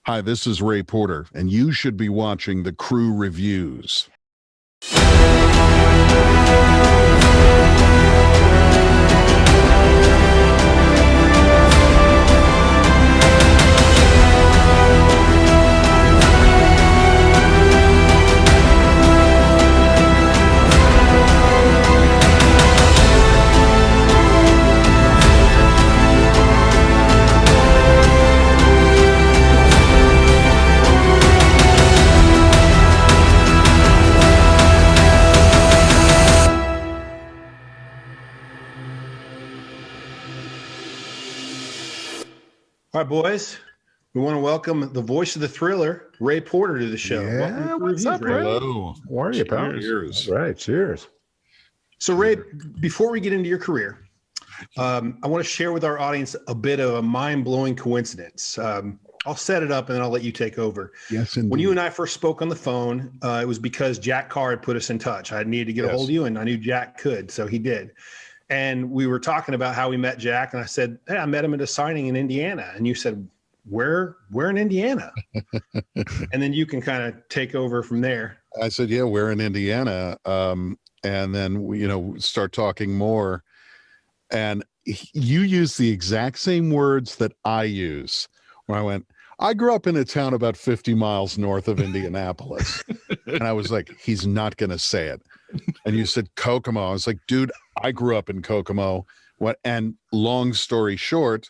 Hi, this is Ray Porter, and you should be watching the Crew Reviews. All right, boys. We want to welcome the voice of the thriller, Ray Porter, to the show. Yeah, what's up, Ray? Hello. How are you, pal? Cheers. All right, cheers. So, Ray, before we get into your career, I want to share with our audience a bit of a mind-blowing coincidence. I'll set it up and then I'll let you take over. Yes, indeed. When you and I first spoke on the phone, it was because Jack Carr had put us in touch. I needed to get a hold of you, and I knew Jack could, so he did. And we were talking about how we met Jack, and I said, hey, I met him at a signing in Indiana. And you said, where in Indiana? And then you can kind of take over from there. I said, yeah, we're in Indiana. And then we, start talking more. And you use the exact same words that I use when I went, I grew up in a town about 50 miles north of Indianapolis. And I was like, he's not going to say it. And you said Kokomo. I was like, dude, I grew up in Kokomo. And long story short,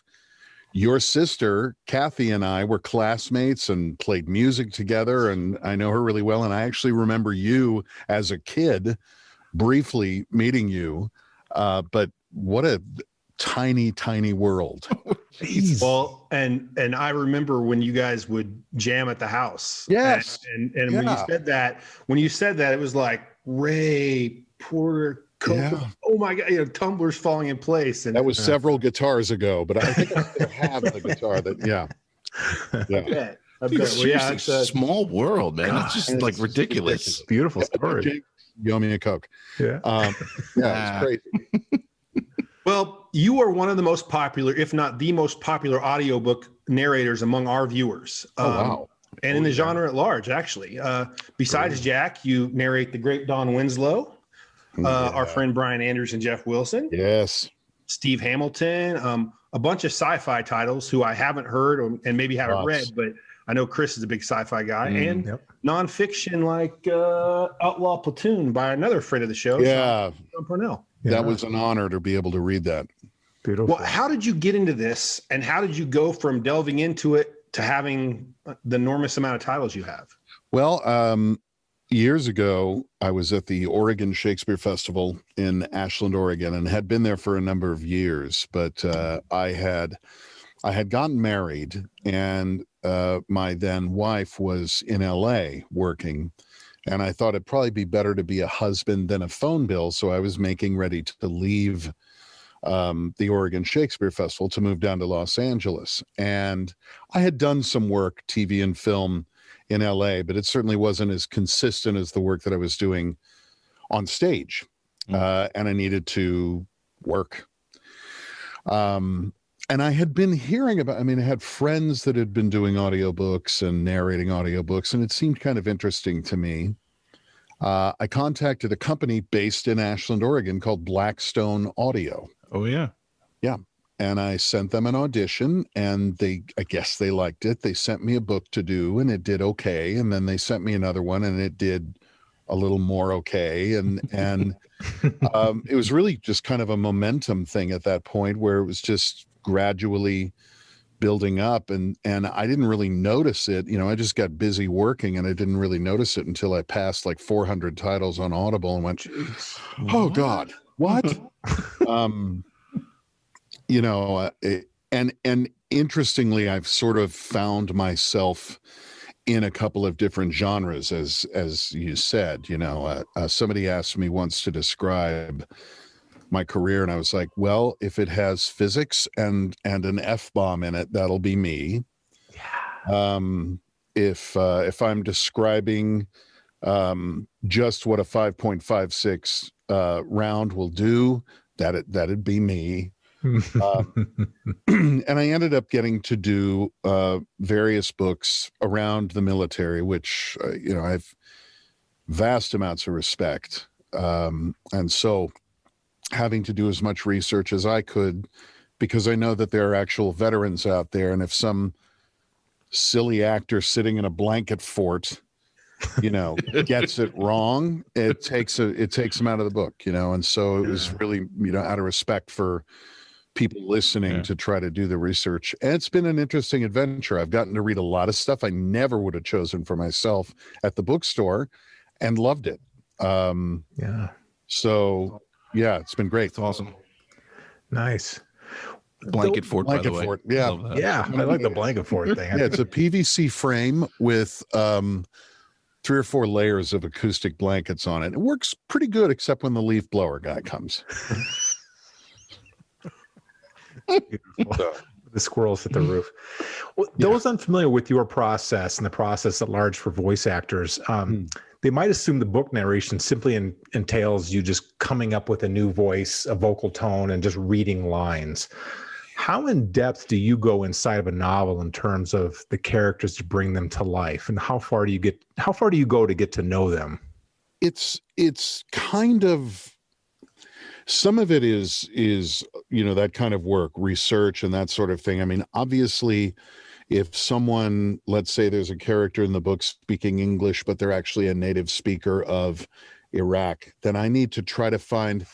your sister, Kathy, and I were classmates and played music together. And I know her really well. And I actually remember you as a kid, briefly meeting but what a tiny world. Well, and I remember when you guys would jam at the house. Yes. And when you said that, it was like Ray Porter, Coco. Yeah. Oh my God, tumblers falling in place. And that was several guitars ago, but I think I still have the guitar that, yeah. I Dude, bet. seriously, It's a small world, man. God, it's just like ridiculous. Beautiful story. You owe me a Coke. Yeah. It's crazy. Well, you are one of the most popular, if not the most popular audiobook narrators among our viewers. Wow. And in the genre at large, actually. Besides Jack, you narrate The Great Don Winslow, our friend Brian Andrews and Jeff Wilson. Yes. Steve Hamilton, a bunch of sci-fi titles who I haven't heard and maybe haven't read, but I know Chris is a big sci-fi guy. And nonfiction like Outlaw Platoon by another friend of the show, Sean Purnell. That was an honor to be able to read that. Beautiful. Well, how did you get into this, and how did you go from delving into it to having the enormous amount of titles you have? Well, years ago, I was at the Oregon Shakespeare Festival in Ashland, Oregon, and had been there for a number of years. But I had gotten married, and my then wife was in LA working. And I thought it'd probably be better to be a husband than a phone bill. So I was making ready to leave the Oregon Shakespeare Festival to move down to Los Angeles. And I had done some work, TV and film, in LA, but it certainly wasn't as consistent as the work that I was doing on stage. And I needed to work. And I had been hearing about, I had friends that had been doing audiobooks and narrating audiobooks, and it seemed kind of interesting to me. I contacted a company based in Ashland, Oregon called Blackstone Audio. Oh, yeah. Yeah. And I sent them an audition, and I guess they liked it. They sent me a book to do, and it did okay. And then they sent me another one, and it did a little more okay. And it was really just kind of a momentum thing at that point, where it was just gradually building up, and I didn't really notice it. I just got busy working, and I didn't really notice it until I passed like 400 titles on Audible and went, oh God, what? And interestingly, I've sort of found myself in a couple of different genres, as you said. Somebody asked me once to describe my career, and I was like, well, if it has physics and an F-bomb in it, that'll be me. If I'm describing just what a 5.56 round will do, that'd be me. And I ended up getting to do various books around the military, which, I have vast amounts of respect. And so having to do as much research as I could, because I know that there are actual veterans out there. And if some silly actor sitting in a blanket fort, gets it wrong, it takes them out of the book, and so it was really, out of respect for people listening to try to do the research. And it's been an interesting adventure. I've gotten to read a lot of stuff I never would have chosen for myself at the bookstore and loved it. So yeah, it's been great. It's awesome. Nice. Blanket fort, by the way. Fort, yeah. I like the blanket fort thing. Yeah, it's a PVC frame with 3 or 4 layers of acoustic blankets on it. It works pretty good, except when the leaf blower guy comes. The squirrels hit the roof. Well, those unfamiliar with your process and the process at large for voice actors, they might assume the book narration simply entails you just coming up with a new voice, a vocal tone, and just reading lines. How in depth do you go inside of a novel in terms of the characters to bring them to life, and how far do you go to get to know them? It's kind of, some of it is that kind of work, research and that sort of thing. I mean, obviously, if someone, let's say there's a character in the book speaking English, but they're actually a native speaker of Iraq, then I need to try to find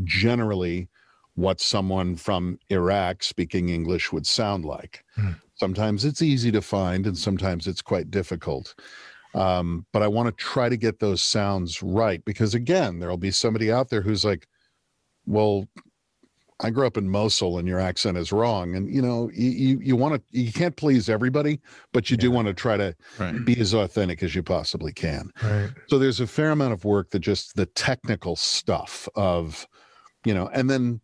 generally what someone from Iraq speaking English would sound like. Sometimes it's easy to find and sometimes it's quite difficult. But I want to try to get those sounds right, because again, there'll be somebody out there who's like, well, I grew up in Mosul and your accent is wrong. And you can't please everybody, but you do want to try to be as authentic as you possibly can. Right. So there's a fair amount of work that just the technical stuff of, and then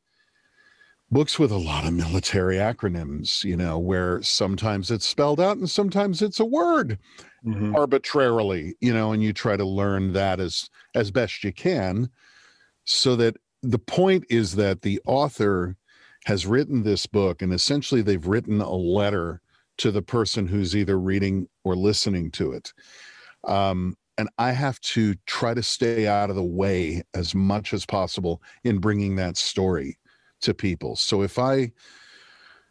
books with a lot of military acronyms, where sometimes it's spelled out and sometimes it's a word arbitrarily, and you try to learn that as best you can, so that the point is that the author has written this book and essentially they've written a letter to the person who's either reading or listening to it. And I have to try to stay out of the way as much as possible in bringing that story to people. So if I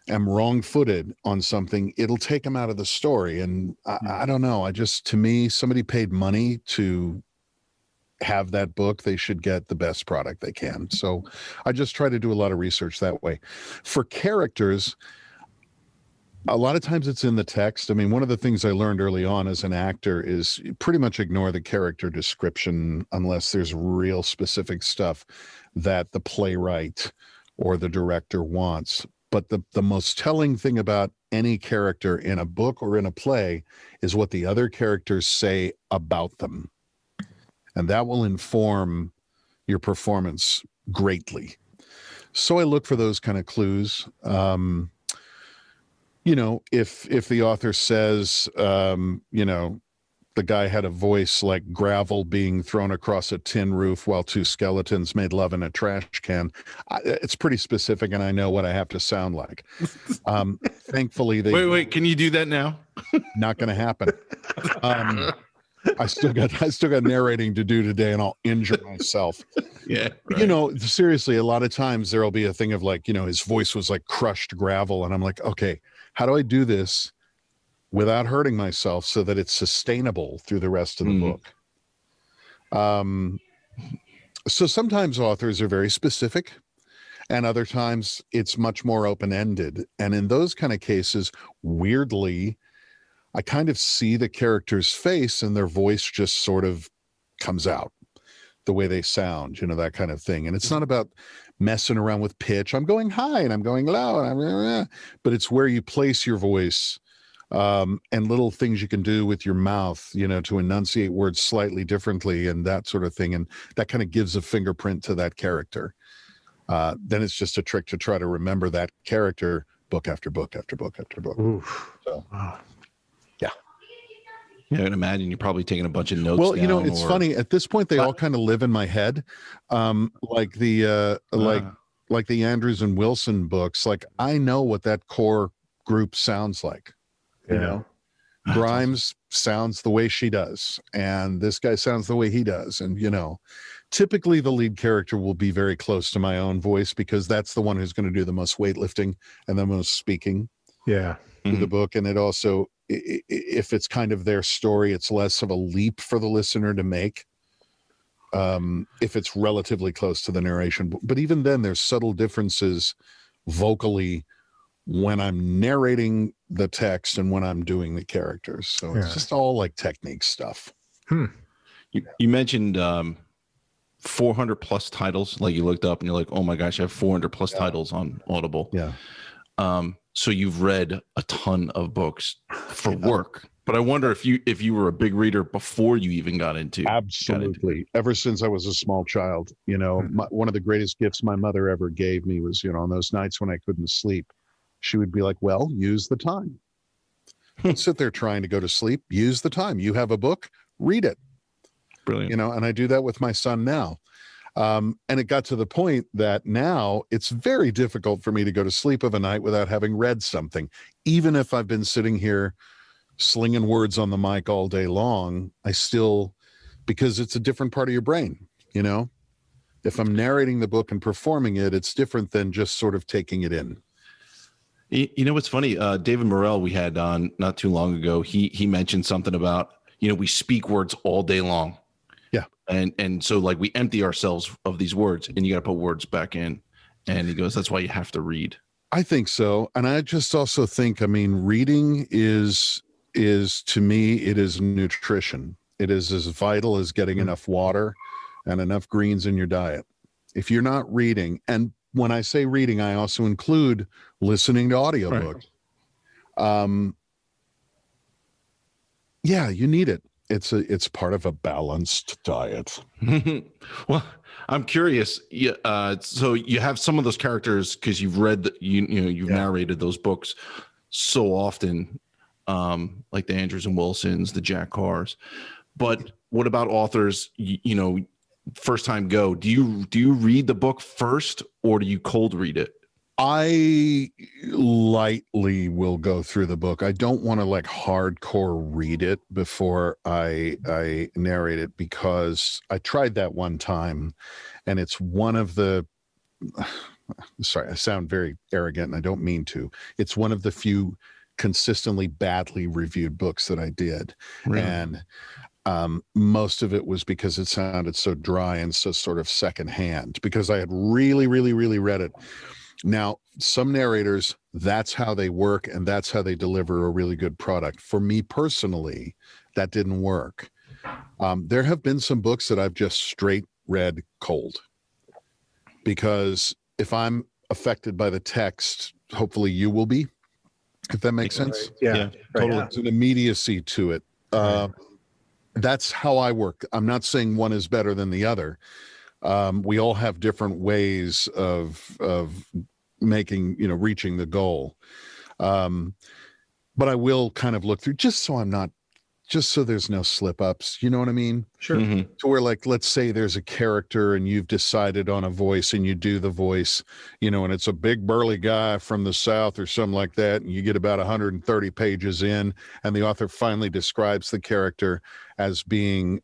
am wrong-footed on something, it'll take them out of the story. And I don't know. To me, somebody paid money to have that book, they should get the best product they can. So I just try to do a lot of research that way. For characters, a lot of times it's in the text. I mean, one of the things I learned early on as an actor is pretty much ignore the character description unless there's real specific stuff that the playwright or the director wants. But the most telling thing about any character in a book or in a play is what the other characters say about them. And that will inform your performance greatly. So I look for those kind of clues. If the author says, the guy had a voice like gravel being thrown across a tin roof while 2 skeletons made love in a trash can, it's pretty specific and I know what I have to sound like. Thankfully, Wait, can you do that now? Not going to happen. I still got narrating to do today and I'll injure myself. Yeah. Right. Seriously, a lot of times there'll be a thing of like, his voice was like crushed gravel. And I'm like, okay, how do I do this without hurting myself so that it's sustainable through the rest of the book? So sometimes authors are very specific and other times it's much more open-ended. And in those kind of cases, weirdly, I kind of see the character's face and their voice just sort of comes out the way they sound, that kind of thing. And it's not about messing around with pitch. I'm going high and I'm going low, but it's where you place your voice and little things you can do with your mouth, to enunciate words slightly differently and that sort of thing. And that kind of gives a fingerprint to that character. Then it's just a trick to try to remember that character book after book after book after book. Oof. So, wow. Yeah, I can imagine you're probably taking a bunch of notes. Well, it's funny. At this point, they all kind of live in my head. like the Andrews and Wilson books, like I know what that core group sounds like. You know, Grimes sounds the way she does, and this guy sounds the way he does. And, you know, typically the lead character will be very close to my own voice because that's the one who's going to do the most weightlifting and the most speaking. Yeah. To the book. And it also, if it's kind of their story, it's less of a leap for the listener to make. If it's relatively close to the narration. But even then, there's subtle differences vocally when I'm narrating the text and when I'm doing the characters. So it's just all like technique stuff. You mentioned 400 plus titles, like you looked up and you're like, oh my gosh, I have 400 plus titles on Audible. Yeah. So you've read a ton of books for work. But I wonder if you were a big reader before you even got into. Absolutely. Ever since I was a small child, you know, one of the greatest gifts my mother ever gave me was, you know, on those nights when I couldn't sleep, she would be like, well, use the time. Don't sit there trying to go to sleep. Use the time. You have a book, read it. Brilliant. You know, and I do that with my son now. And it got to the point that now it's very difficult for me to go to sleep of a night without having read something. Even if I've been sitting here slinging words on the mic all day long, I still, because it's a different part of your brain, you know? If I'm narrating the book and performing it, it's different than just sort of taking it in. You know what's funny? David Morrell, we had on not too long ago. He mentioned something about, you know, we speak words all day long. Yeah. And so like we empty ourselves of these words and you got to put words back in. And he goes, that's why you have to read. I think so. And I just also think, I mean, reading is to me, it is nutrition. It is as vital as getting enough water and enough greens in your diet. If you're not reading, and when I say reading, I also include listening to audiobooks. Right. Yeah, you need it. It's part of a balanced diet. Well, I'm curious. So you have some of those characters because you've read, you've narrated those books so often, like the Andrews and Wilsons, the Jack Carrs. But what about authors? You know, first time go. Do you read the book first or do you cold read it? I lightly will go through the book. I don't want to like hardcore read it before I narrate it, because I tried that one time and it's one of the, sorry, I sound very arrogant and I don't mean to. It's one of the few consistently badly reviewed books that I did. Really? And most of it was because it sounded so dry and so sort of secondhand, because I had really read it. Now, some narrators, that's how they work and that's how they deliver a really good product. For me personally, that didn't work. There have been some books that I've just straight read cold, because if I'm affected by the text, hopefully you will be, if that makes sense. Right. Yeah, totally. It's an immediacy to it. That's how I work. I'm not saying one is better than the other. We all have different ways of making, reaching the goal. But I will kind of look through just so there's no slip ups. You know what I mean? Sure. Mm-hmm. To where, like, let's say there's a character and you've decided on a voice and you do the voice, and it's a big burly guy from the South or something like that. And you get about 130 pages in and the author finally describes the character as being,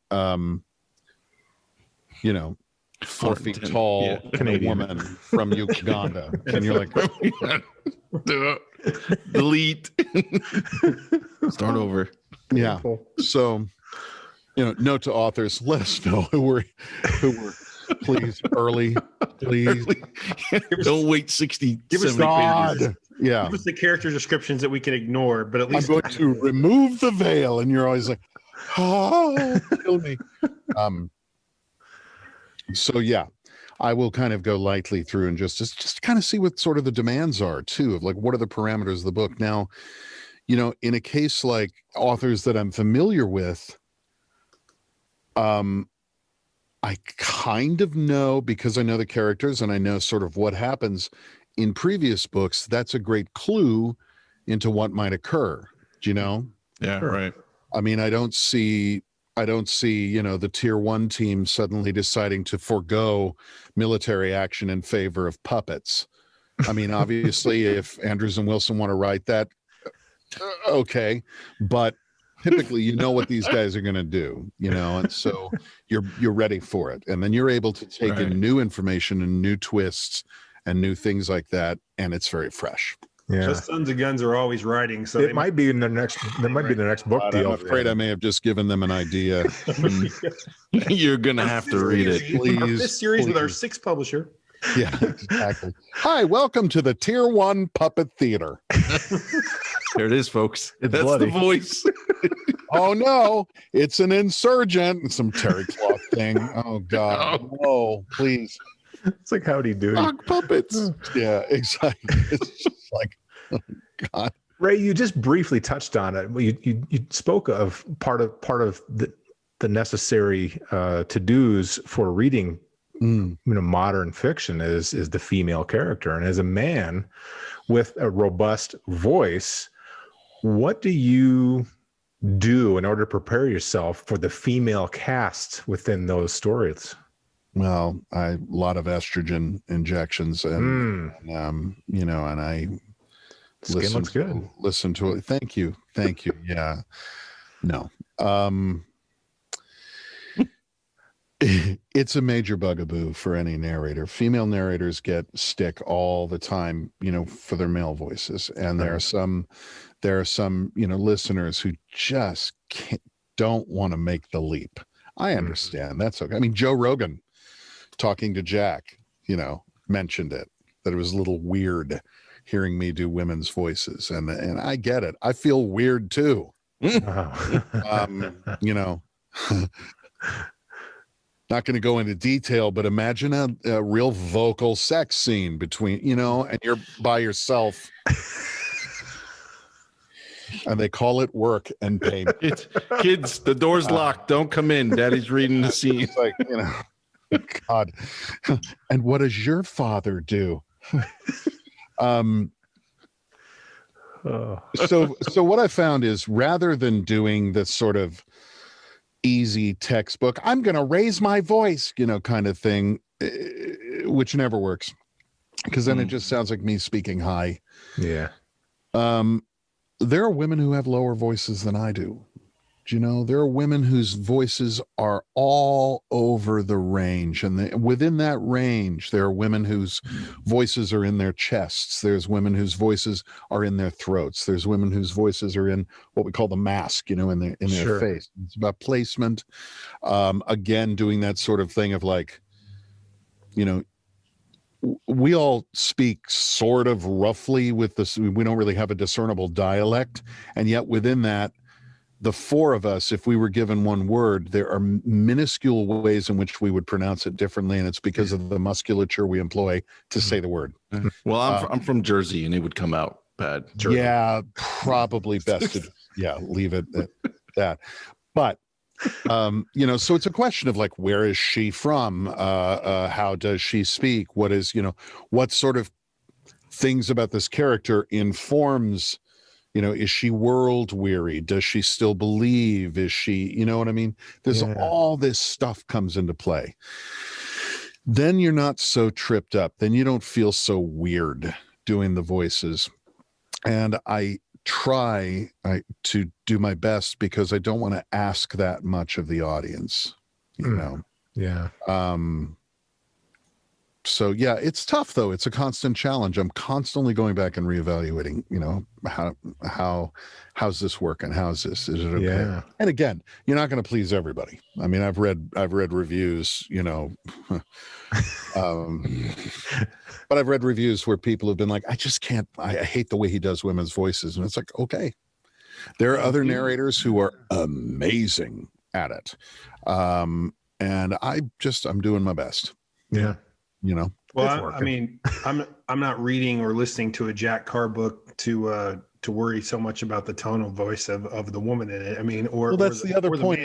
4 feet tall, Canadian woman from Uganda. And you're like, delete, start over. Yeah. So, note to authors, let us know who were please early, please. Don't wait 60, give 70 us pages. Yeah. Give us the character descriptions that we can ignore, but at least I'm going to remove the veil. And you're always like, oh, kill me. So yeah, I will kind of go lightly through and just kind of see what sort of the demands are too, of like, what are the parameters of the book? Now, in a case like authors that I'm familiar with, I kind of know, because I know the characters and I know sort of what happens in previous books. That's a great clue into what might occur. Do you know? Yeah, Sure. right. I mean, I don't see I don't see, you know, the tier 1 team suddenly deciding to forego military action in favor of puppets. I mean, obviously, if Andrews and Wilson want to write that, okay, but typically, you know what these guys are going to do, you know, and so you're ready for it, and then you're able to take in new information and new twists and new things like that, and it's very fresh. Yeah, just Sons of Guns are always writing, so it might be in the next. There might be the next book deal. I'm afraid I may have just given them an idea. You're gonna have to read it, please. This series with our 6th publisher. Yeah, exactly. Hi, welcome to the tier 1 puppet theater. There it is, folks. It's That's bloody. the voice. Oh no, it's an insurgent and some terry cloth thing. Oh God, no, please. It's like, howdy doody. Dog puppets. Yeah, exactly. It's just like, oh God. Ray, you just briefly touched on it. You spoke of part of the necessary to-dos for reading, you know, modern fiction is the female character. And as a man with a robust voice, what do you do in order to prepare yourself for the female cast within those stories? Well, a lot of estrogen injections, and you know, and I Skin looks good. Listen to it. Thank you. Yeah, no. It's a major bugaboo for any narrator. Female narrators get stick all the time, you know, for their male voices, and there are some, you know, listeners who just don't want to make the leap. I understand. That's okay. I mean, Joe Rogan, talking to Jack, you know, mentioned it, that it was a little weird hearing me do women's voices, and I get it. I feel weird too. You know, not going to go into detail, but imagine a real vocal sex scene between, you know, and you're by yourself. And they call it work and pay. Kids, the door's locked. Don't come in. Daddy's reading the scene. It's like, you know, God. And what does your father do? So what I found is, rather than doing this sort of easy textbook, I'm going to raise my voice, you know, kind of thing, which never works, because then it just sounds like me speaking high. Yeah. There are women who have lower voices than I do. Do you know, there are women whose voices are all over the range, and within that range, there are women whose voices are in their chests. There's women whose voices are in their throats. There's women whose voices are in what we call the mask, you know, in their face. It's about placement. Again, doing that sort of thing of like, you know, we all speak sort of roughly with this. We don't really have a discernible dialect, and yet within that, the 4 of us, if we were given one word, there are minuscule ways in which we would pronounce it differently, and it's because of the musculature we employ to say the word. Well, I'm from Jersey, and it would come out bad. Jersey. Yeah, probably best to leave it at that. But you know, so it's a question of like, where is she from? How does she speak? What is, you know, what sort of things about this character informs, you know, is she world weary? Does she still believe? Is she, you know what I mean? There's all this stuff comes into play. Then you're not so tripped up. Then you don't feel so weird doing the voices. And I try to do my best, because I don't want to ask that much of the audience, you know? Yeah. So yeah, it's tough though. It's a constant challenge. I'm constantly going back and reevaluating, you know, how's this working? How's this? Is it okay? Yeah. And again, you're not going to please everybody. I mean, I've read reviews, you know, but I've read reviews where people have been like, I just can't, I hate the way he does women's voices. And it's like, okay, there are other narrators who are amazing at it. And I'm doing my best. Yeah. You know, well, I mean, I'm not reading or listening to a Jack Carr book to worry so much about the tonal voice of the woman in it. I mean, that's the other point.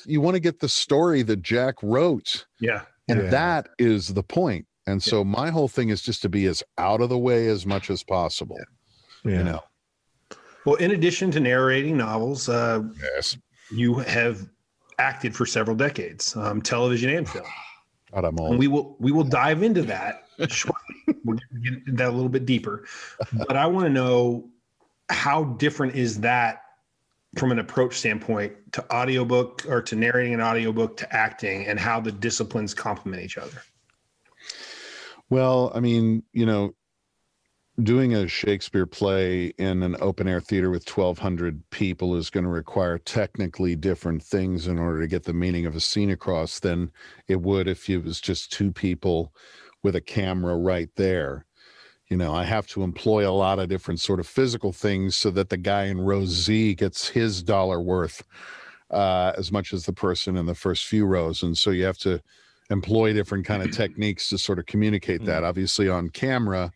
You want to get the story that Jack wrote. Yeah. And that is the point. And so my whole thing is just to be as out of the way as much as possible. Yeah. You know. Well, in addition to narrating novels, you have acted for several decades, television and film. God, I'm old. And we will dive into that shortly. We'll get into that a little bit deeper. But I want to know, how different is that from an approach standpoint to audiobook, or to narrating an audiobook, to acting, and how the disciplines complement each other? Well, I mean, doing a Shakespeare play in an open air theater with 1,200 people is going to require technically different things in order to get the meaning of a scene across than it would if it was just two people with a camera right there. I have to employ a lot of different sort of physical things so that the guy in row Z gets his dollar worth as much as the person in the first few rows. And so you have to employ different kind of techniques to sort of communicate that. Obviously on camera,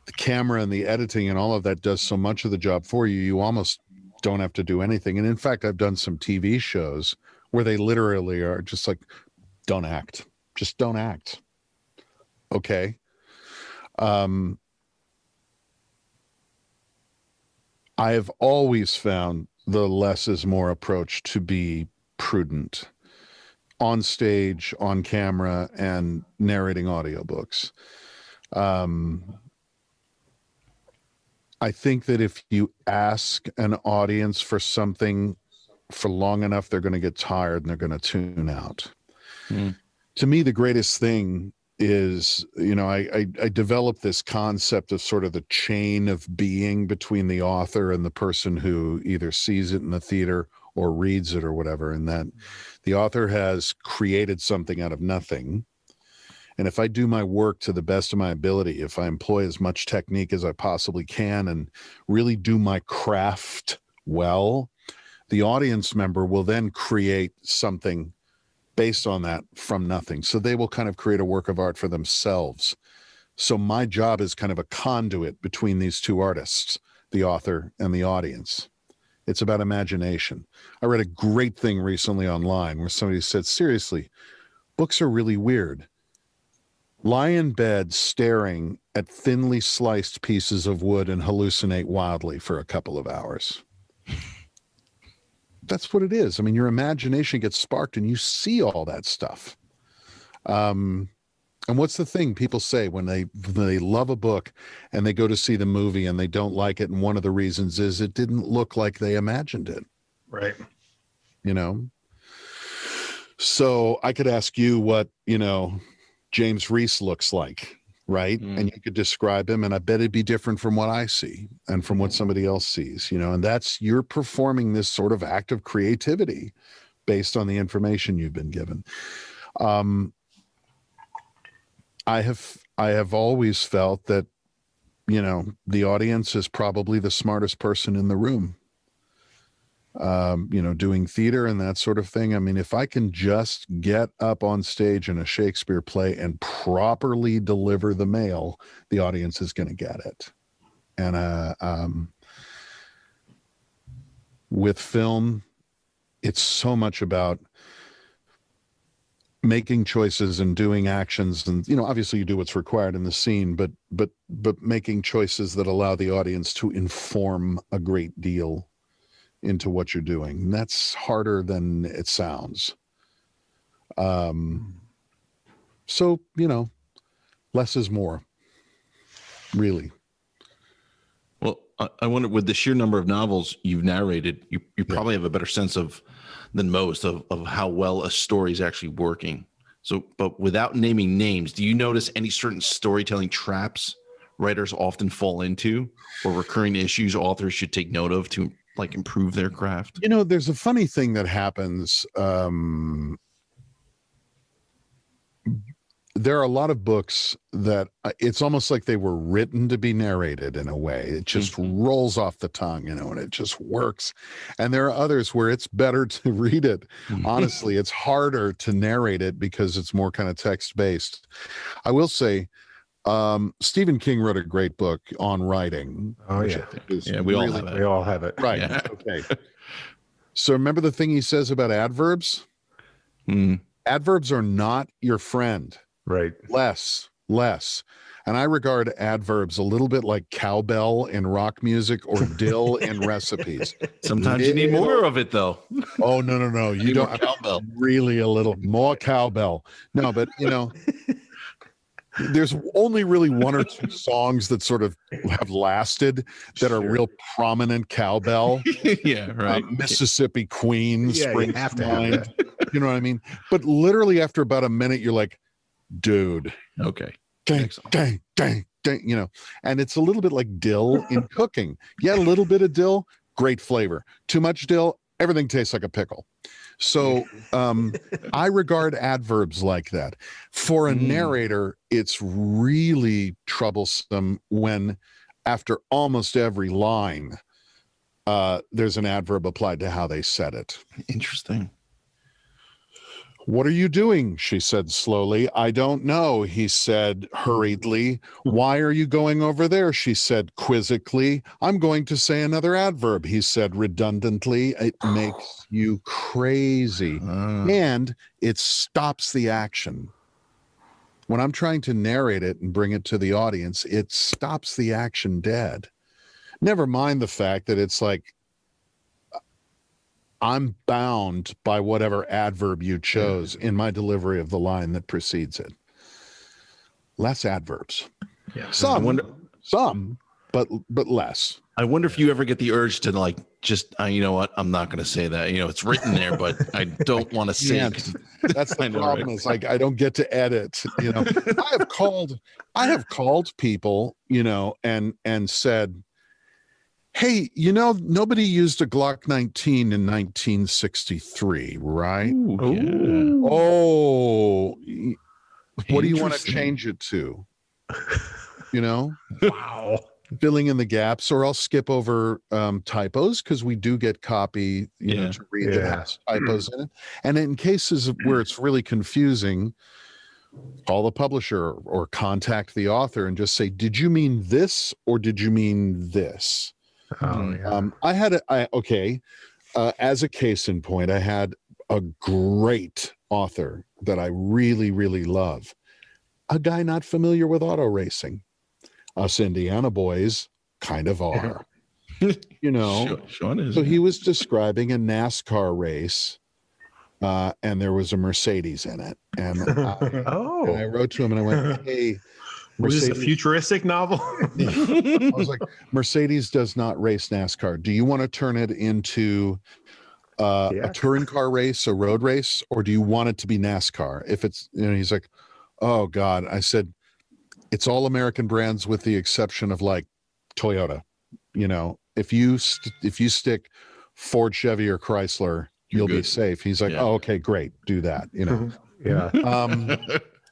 the camera and the editing and all of that does so much of the job for you. You almost don't have to do anything. And in fact, I've done some TV shows where they literally are just like, don't act, just don't act. Okay. I have always found the less is more approach to be prudent on stage, on camera, and narrating audiobooks. I think that if you ask an audience for something for long enough, they're going to get tired and they're going to tune out. To me, the greatest thing is, I developed this concept of sort of the chain of being between the author and the person who either sees it in the theater or reads it or whatever, and that the author has created something out of nothing. And if I do my work to the best of my ability, if I employ as much technique as I possibly can and really do my craft well, the audience member will then create something based on that from nothing. So they will kind of create a work of art for themselves. So my job is kind of a conduit between these two artists, the author and the audience. It's about imagination. I read a great thing recently online where somebody said, seriously, books are really weird. Lie in bed staring at thinly sliced pieces of wood and hallucinate wildly for a couple of hours. That's what it is. I mean, your imagination gets sparked and you see all that stuff. And what's the thing people say when they love a book and they go to see the movie and they don't like it? And one of the reasons is it didn't look like they imagined it. Right. So I could ask you what, James Reese looks like, right? And you could describe him, and I bet it'd be different from what I see and from what somebody else sees, and you're performing this sort of act of creativity based on the information you've been given. I have always felt that, the audience is probably the smartest person in the room. Doing theater and that sort of thing. I mean, if I can just get up on stage in a Shakespeare play and properly deliver the mail, the audience is going to get it. And with film, it's so much about making choices and doing actions, and obviously you do what's required in the scene, but making choices that allow the audience to inform a great deal into what you're doing. And that's harder than it sounds. So, less is more, really. Well, I wonder, with the sheer number of novels you've narrated, you probably have a better sense than most of how well a story is actually working. So, but without naming names, do you notice any certain storytelling traps writers often fall into, or recurring issues authors should take note of to improve their craft? There's a funny thing that happens. There are a lot of books that it's almost like they were written to be narrated in a way. It just rolls off the tongue, and it just works. And there are others where it's better to read it. Honestly, it's harder to narrate it because it's more kind of text-based. I will say, Stephen King wrote a great book on writing. Oh yeah. We all have it. Right. Yeah. Okay. So remember the thing he says about adverbs? Adverbs are not your friend. Right. Less. And I regard adverbs a little bit like cowbell in rock music or dill in recipes. Sometimes you need more of it, though. Oh, no. You don't. Cowbell. Really a little more cowbell. No, but, there's only really one or two songs that sort of have lasted that are real prominent cowbell. Yeah, right. Mississippi Queen, you have to have that. You know what I mean? But literally after about a minute, you're like, dude. Okay. Dang, and it's a little bit like dill in cooking. Yeah, a little bit of dill, great flavor. Too much dill, everything tastes like a pickle. So I regard adverbs like that. For a narrator, it's really troublesome when after almost every line, there's an adverb applied to how they said it. Interesting. What are you doing? She said slowly. I don't know, he said hurriedly. Why are you going over there? She said quizzically. I'm going to say another adverb, he said redundantly. It makes you crazy. And it stops the action. When I'm trying to narrate it and bring it to the audience, it stops the action dead. Never mind the fact that it's like, I'm bound by whatever adverb you chose in my delivery of the line that precedes it. Less adverbs. Yeah. Some, but less. I wonder if you ever get the urge to like, just, you know what? I'm not going to say that. It's written there, but I don't want to say it. That's the problem. Right? Is like, I don't get to edit, I have called people, and said, hey, nobody used a Glock 19 in 1963, right? Ooh, yeah. Oh, what do you want to change it to? Wow. Filling in the gaps, or I'll skip over typos because we do get copy, to read that has typos in it. And in cases where it's really confusing, call the publisher or contact the author and just say, did you mean this or did you mean this? As a case in point, I had a great author that I really, really love. A guy not familiar with auto racing. Us Indiana boys kind of are, Sean is. So he was describing a NASCAR race, and there was a Mercedes in it. And I wrote to him and I went, hey, was this a futuristic novel? I was like, Mercedes does not race NASCAR. Do you want to turn it into a touring car race, a road race, or do you want it to be NASCAR? If it's, he's like, oh God. I said, it's all American brands with the exception of like Toyota. If you stick Ford, Chevy, or Chrysler, you'll be safe. He's like, oh, okay, great. Do that. Yeah.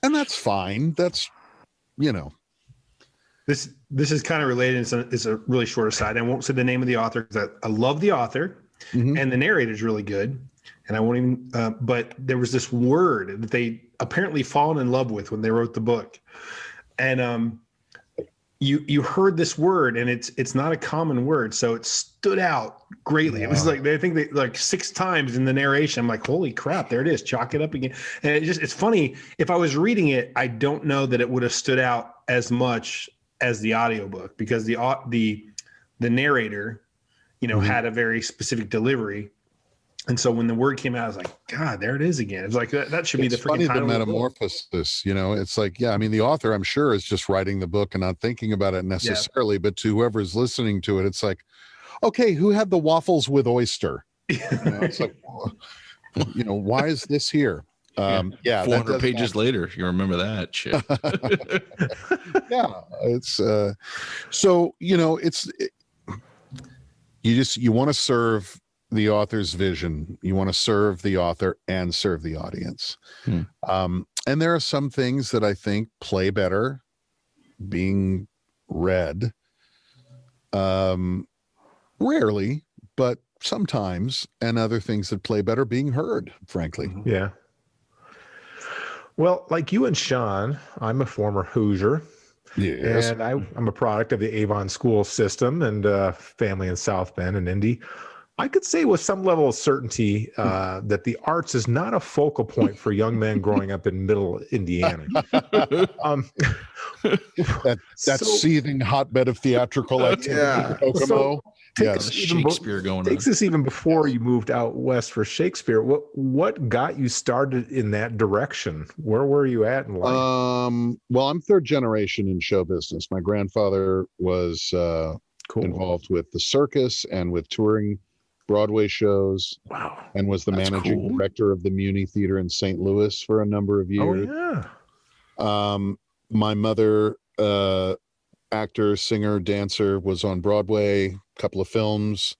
And that's fine. That's, This is kind of related. It's a really short aside. I won't say the name of the author because I love the author, and the narrator is really good. And I won't even. But there was this word that they apparently fallen in love with when they wrote the book, and you heard this word, and it's not a common word, so it stood out greatly. Yeah. It was like I think they like 6 times in the narration. I'm like, holy crap, there it is. Chalk it up again. And it's funny. If I was reading it, I don't know that it would have stood out as much as the audiobook because the narrator, had a very specific delivery. And so when the word came out, I was like, God, there it is again. It's like that should be the freaking title. The metamorphosis, it's like, the author, I'm sure, is just writing the book and not thinking about it necessarily, but to whoever's listening to it, it's like, okay, who had the waffles with oyster? It's like, why is this here? 400 pages later, you remember that shit. It's so you want to serve the author's vision. You want to serve the author and serve the audience. And there are some things that I think play better being read, rarely, but sometimes, and other things that play better being heard, frankly. Yeah. Well, like you and Sean, I'm a former Hoosier. Yes. And I'm a product of the Avon school system and family in South Bend and Indy. I could say with some level of certainty that the arts is not a focal point for young men growing up in middle Indiana. That seething hotbed of theatrical activity, Kokomo. Yes, Shakespeare going on. Takes us even before you moved out west for Shakespeare. What got you started in that direction? Where were you at in life? Well, I'm third generation in show business. My grandfather was involved with the circus and with touring Broadway shows. Wow. And was the managing director of the Muni Theater in St. Louis for a number of years. Oh, yeah. My mother, actor, singer, dancer, was on Broadway, a couple of films,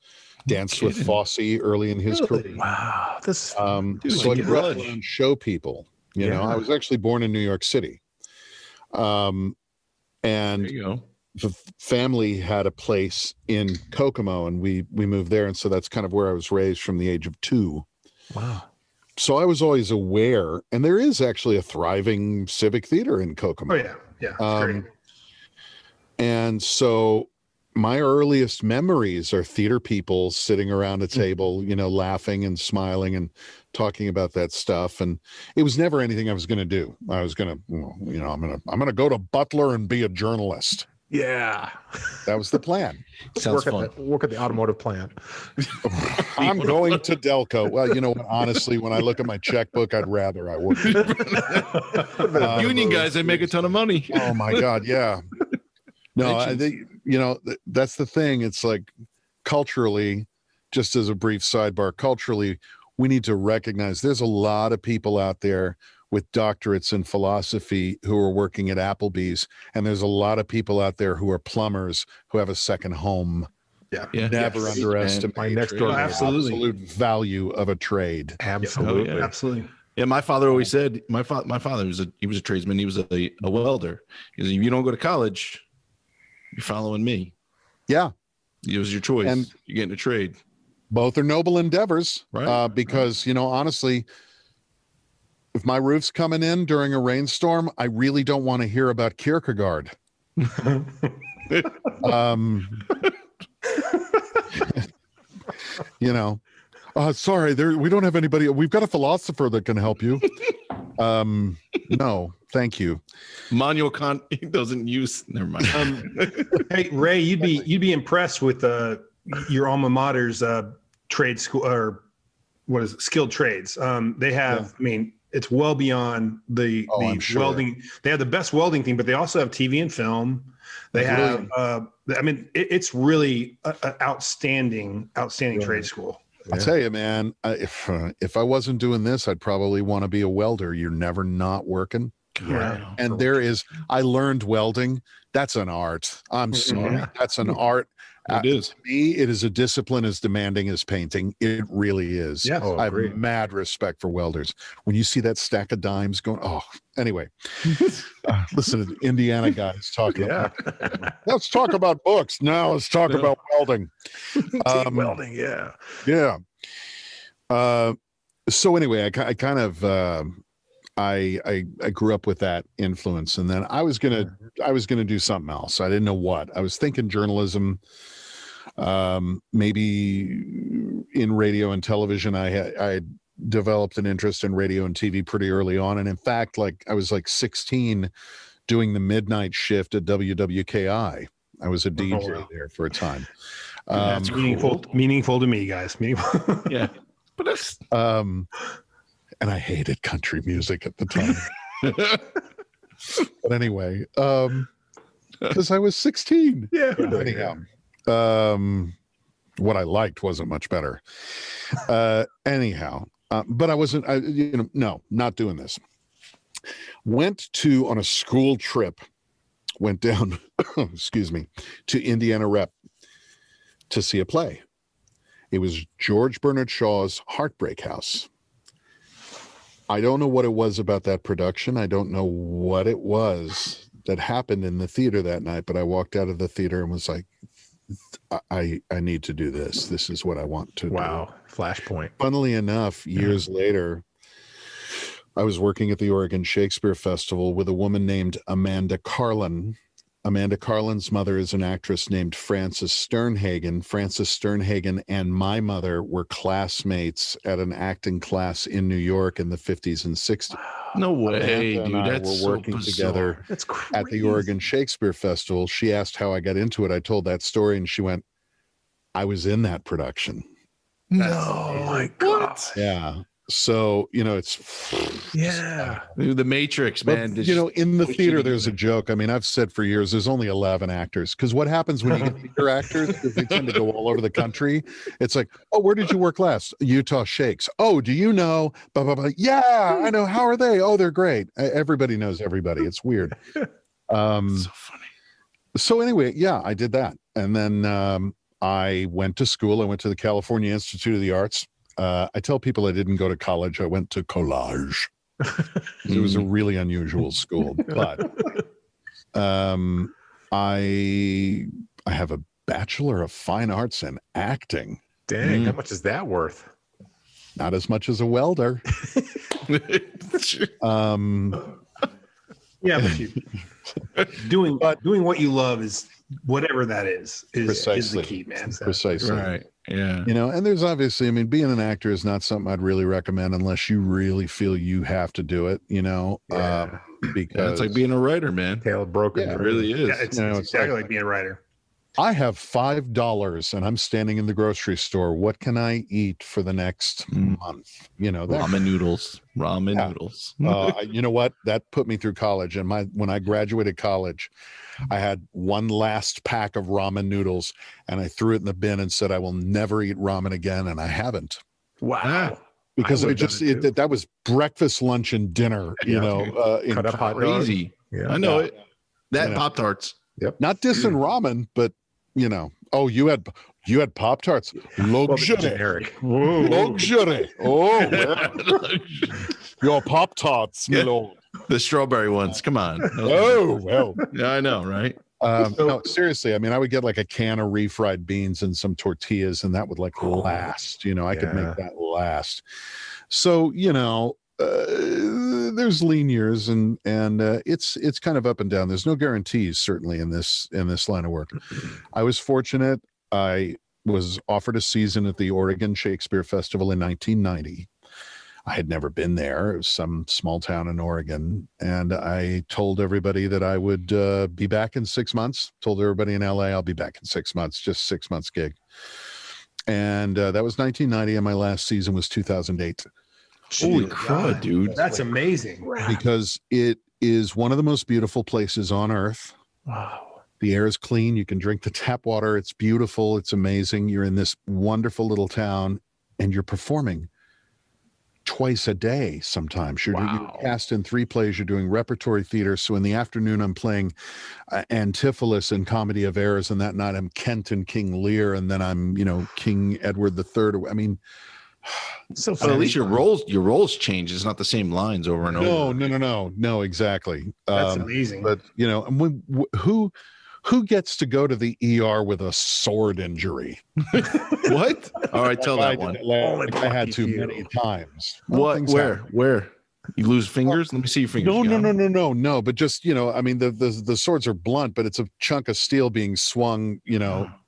danced with Fosse early in his career. Wow. This so I grew up around show people. You know, I was actually born in New York City. And there you go. the family had a place in Kokomo, and we moved there. And so that's kind of where I was raised from the age of 2. Wow. So I was always aware, and there is actually a thriving civic theater in Kokomo. Oh, yeah. Yeah. Great. And so my earliest memories are theater people sitting around a table, you know, laughing and smiling and talking about that stuff. And it was never anything I was going to do. I was going to, you know, I'm going to go to Butler and be a journalist. Yeah. That was the plan. Sounds fun. Work at the automotive plant. I'm going to Delco. Well, you know what? Honestly, when I look at my checkbook, I'd rather I wouldn't. Union guys, they make a ton of money. Oh my God. Yeah. No, you know, that's the thing. It's like culturally, just as a brief sidebar, culturally, we need to recognize there's a lot of people out there with doctorates in philosophy who are working at Applebee's. And there's a lot of people out there who are plumbers who have a second home. Yeah. Never underestimate my next door neighbor. absolute value of a trade. Absolutely. Oh, yeah. Absolutely. Yeah, my father always said, my father was a tradesman. He was a welder. He said, if you don't go to college, you're following me. Yeah. It was your choice. And you're getting a trade. Both are noble endeavors, Right. Because, you know, honestly, if my roof's coming in during a rainstorm, I really don't want to hear about Kierkegaard. You know, sorry, we don't have anybody. We've got a philosopher that can help you. No, thank you. Manuel Kant doesn't use. Never mind. Hey, Ray, you'd be impressed with your alma mater's trade school, or what is it, skilled trades. They have, I mean, it's well beyond the welding. They have the best welding thing, but they also have TV and film. They have, I mean, it's really an outstanding trade school. I'll tell you, man, if I wasn't doing this, I'd probably want to be a welder. You're never not working. Yeah. And I learned welding. That's an art. I'm sorry. That's an art. It is. To me, it is a discipline as demanding as painting. It really is. Yeah. I have mad respect for welders. When you see that stack of dimes going, anyway, listen to the Indiana guys talking about, let's talk about books. Now let's talk about welding. Welding. Yeah. Yeah. So anyway, I kind of, I grew up with that influence, and then I was gonna do something else. I didn't know what. I was thinking journalism, maybe in radio and television. I developed an interest in radio and TV pretty early on, and in fact, I was 16, doing the midnight shift at WWKI. I was a DJ there for a time. That's meaningful to me, guys. Meaningful. Yeah, but that's. And I hated country music at the time. But anyway, because I was 16. Yeah. Anyhow, what I liked wasn't much better. Anyhow, but I wasn't, no, not doing this. Went on a school trip, went down, excuse me, to Indiana Rep to see a play. It was George Bernard Shaw's Heartbreak House. I don't know what it was about that production. I don't know what it was that happened in the theater that night, but I walked out of the theater and was like, I need to do this. This is what I want to do. Wow. Flashpoint. Funnily enough, years later, I was working at the Oregon Shakespeare Festival with a woman named Amanda Carlin, Amanda Carlin's mother is an actress named Frances Sternhagen. Frances Sternhagen and my mother were classmates at an acting class in New York in the 50s and 60s. No way, Amanda dude. and I That's were so working bizarre. together That's crazy. at the Oregon Shakespeare Festival. She asked how I got into it. I told that story, and she went, I was in that production. Oh my God. Yeah. So, it's Yeah. The Matrix, man. But, in the theater, there's a joke. I mean, I've said for years, there's only 11 actors. Because what happens when you get theater actors, because they tend to go all over the country, it's like, oh, where did you work last? Utah Shakes. Oh, do you know? Blah, blah, blah. Yeah, I know. How are they? Oh, they're great. Everybody knows everybody. It's weird. So funny. So anyway, yeah, I did that. And then I went to school. I went to the California Institute of the Arts. I tell people I didn't go to college. I went to college. It was a really unusual school, but I have a Bachelor of Fine Arts in acting. Dang, how much is that worth? Not as much as a welder. Yeah, but doing what you love is whatever that is the key, man. Precisely. Right. Yeah. And there's obviously, I mean, being an actor is not something I'd really recommend unless you really feel you have to do it, because it's like being a writer, man. Tail broken. It really is. Yeah, it's exactly like being a writer. I have $5 and I'm standing in the grocery store. What can I eat for the next month? Ramen noodles. Noodles. You know what? That put me through college. And when I graduated college, I had one last pack of ramen noodles and I threw it in the bin and said, I will never eat ramen again. And I haven't. Wow. Because that was breakfast, lunch, and dinner, Cut up hot crazy. Yeah. I know it. That Pop-Tarts. Yep. Not dissing ramen, but oh, you had Pop-Tarts. Luxury. Generic. Luxury. Oh, well. Your Pop-Tarts, my lord. The strawberry ones. Come on. Oh, well. Yeah, I know, right? No, seriously. I mean, I would get like a can of refried beans and some tortillas, and that would last. I could make that last. So, there's lean years and it's kind of up and down. There's no guarantees, certainly, in this line of work. I was fortunate. I was offered a season at the Oregon Shakespeare Festival in 1990. I had never been there. It was some small town in Oregon. And I told everybody that I would be back in 6 months. Told everybody in LA, I'll be back in 6 months, just 6 months gig. And that was 1990. And my last season was 2008. Holy crud, dude. That's amazing. Because it is one of the most beautiful places on earth. Wow. The air is clean. You can drink the tap water. It's beautiful. It's amazing. You're in this wonderful little town and you're performing twice a day sometimes. You're cast in 3 plays. You're doing repertory theater. So in the afternoon, I'm playing Antipholus in Comedy of Errors, and that night I'm Kent in King Lear, and then I'm, King Edward III. I mean, so but at least your roles change. It's not the same lines over and over. No, exactly. That's amazing. But and who gets to go to the ER with a sword injury? What? All right, tell that one. I had to many times. What? Where? You lose fingers? Let me see your fingers. No. But just I mean, the swords are blunt, but it's a chunk of steel being swung,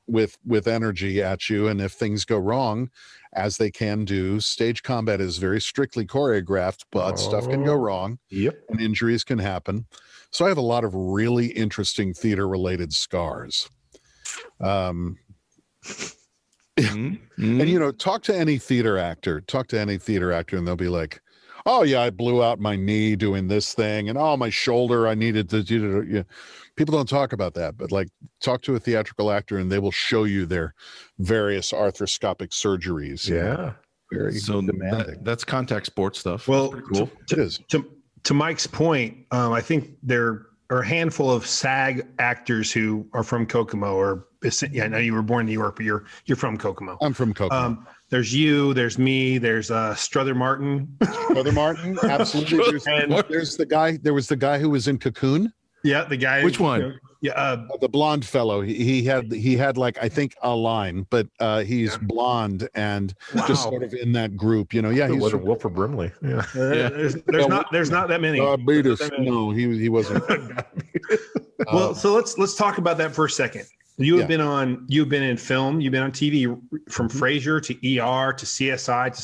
with energy at you, and if things go wrong, as they can do, stage combat is very strictly choreographed, but stuff can go wrong. Yep. And injuries can happen. So I have a lot of really interesting theater-related scars. And talk to any theater actor, and they'll be like, oh yeah, I blew out my knee doing this thing, and my shoulder, I needed to do. People don't talk about that, but talk to a theatrical actor and they will show you their various arthroscopic surgeries. Yeah. Very demanding. That's contact sports stuff. Well, cool. It is. To Mike's point, I think there are a handful of SAG actors who are from Kokomo, or I know you were born in New York, but you're from Kokomo. I'm from Kokomo. There's you, there's me, there's Strother Martin. Strother Martin, absolutely. There's the guy. There was the guy who was in Cocoon. Yeah, the guy. Which one? The blonde fellow. He had I think a line, but he's blonde and just sort of in that group. Yeah, he's Wilford Brimley. Yeah. There's not that many. Diabetes. No, he wasn't. Well, so let's talk about that for a second. You've been in film, you've been on TV, from Frasier to ER to CSI to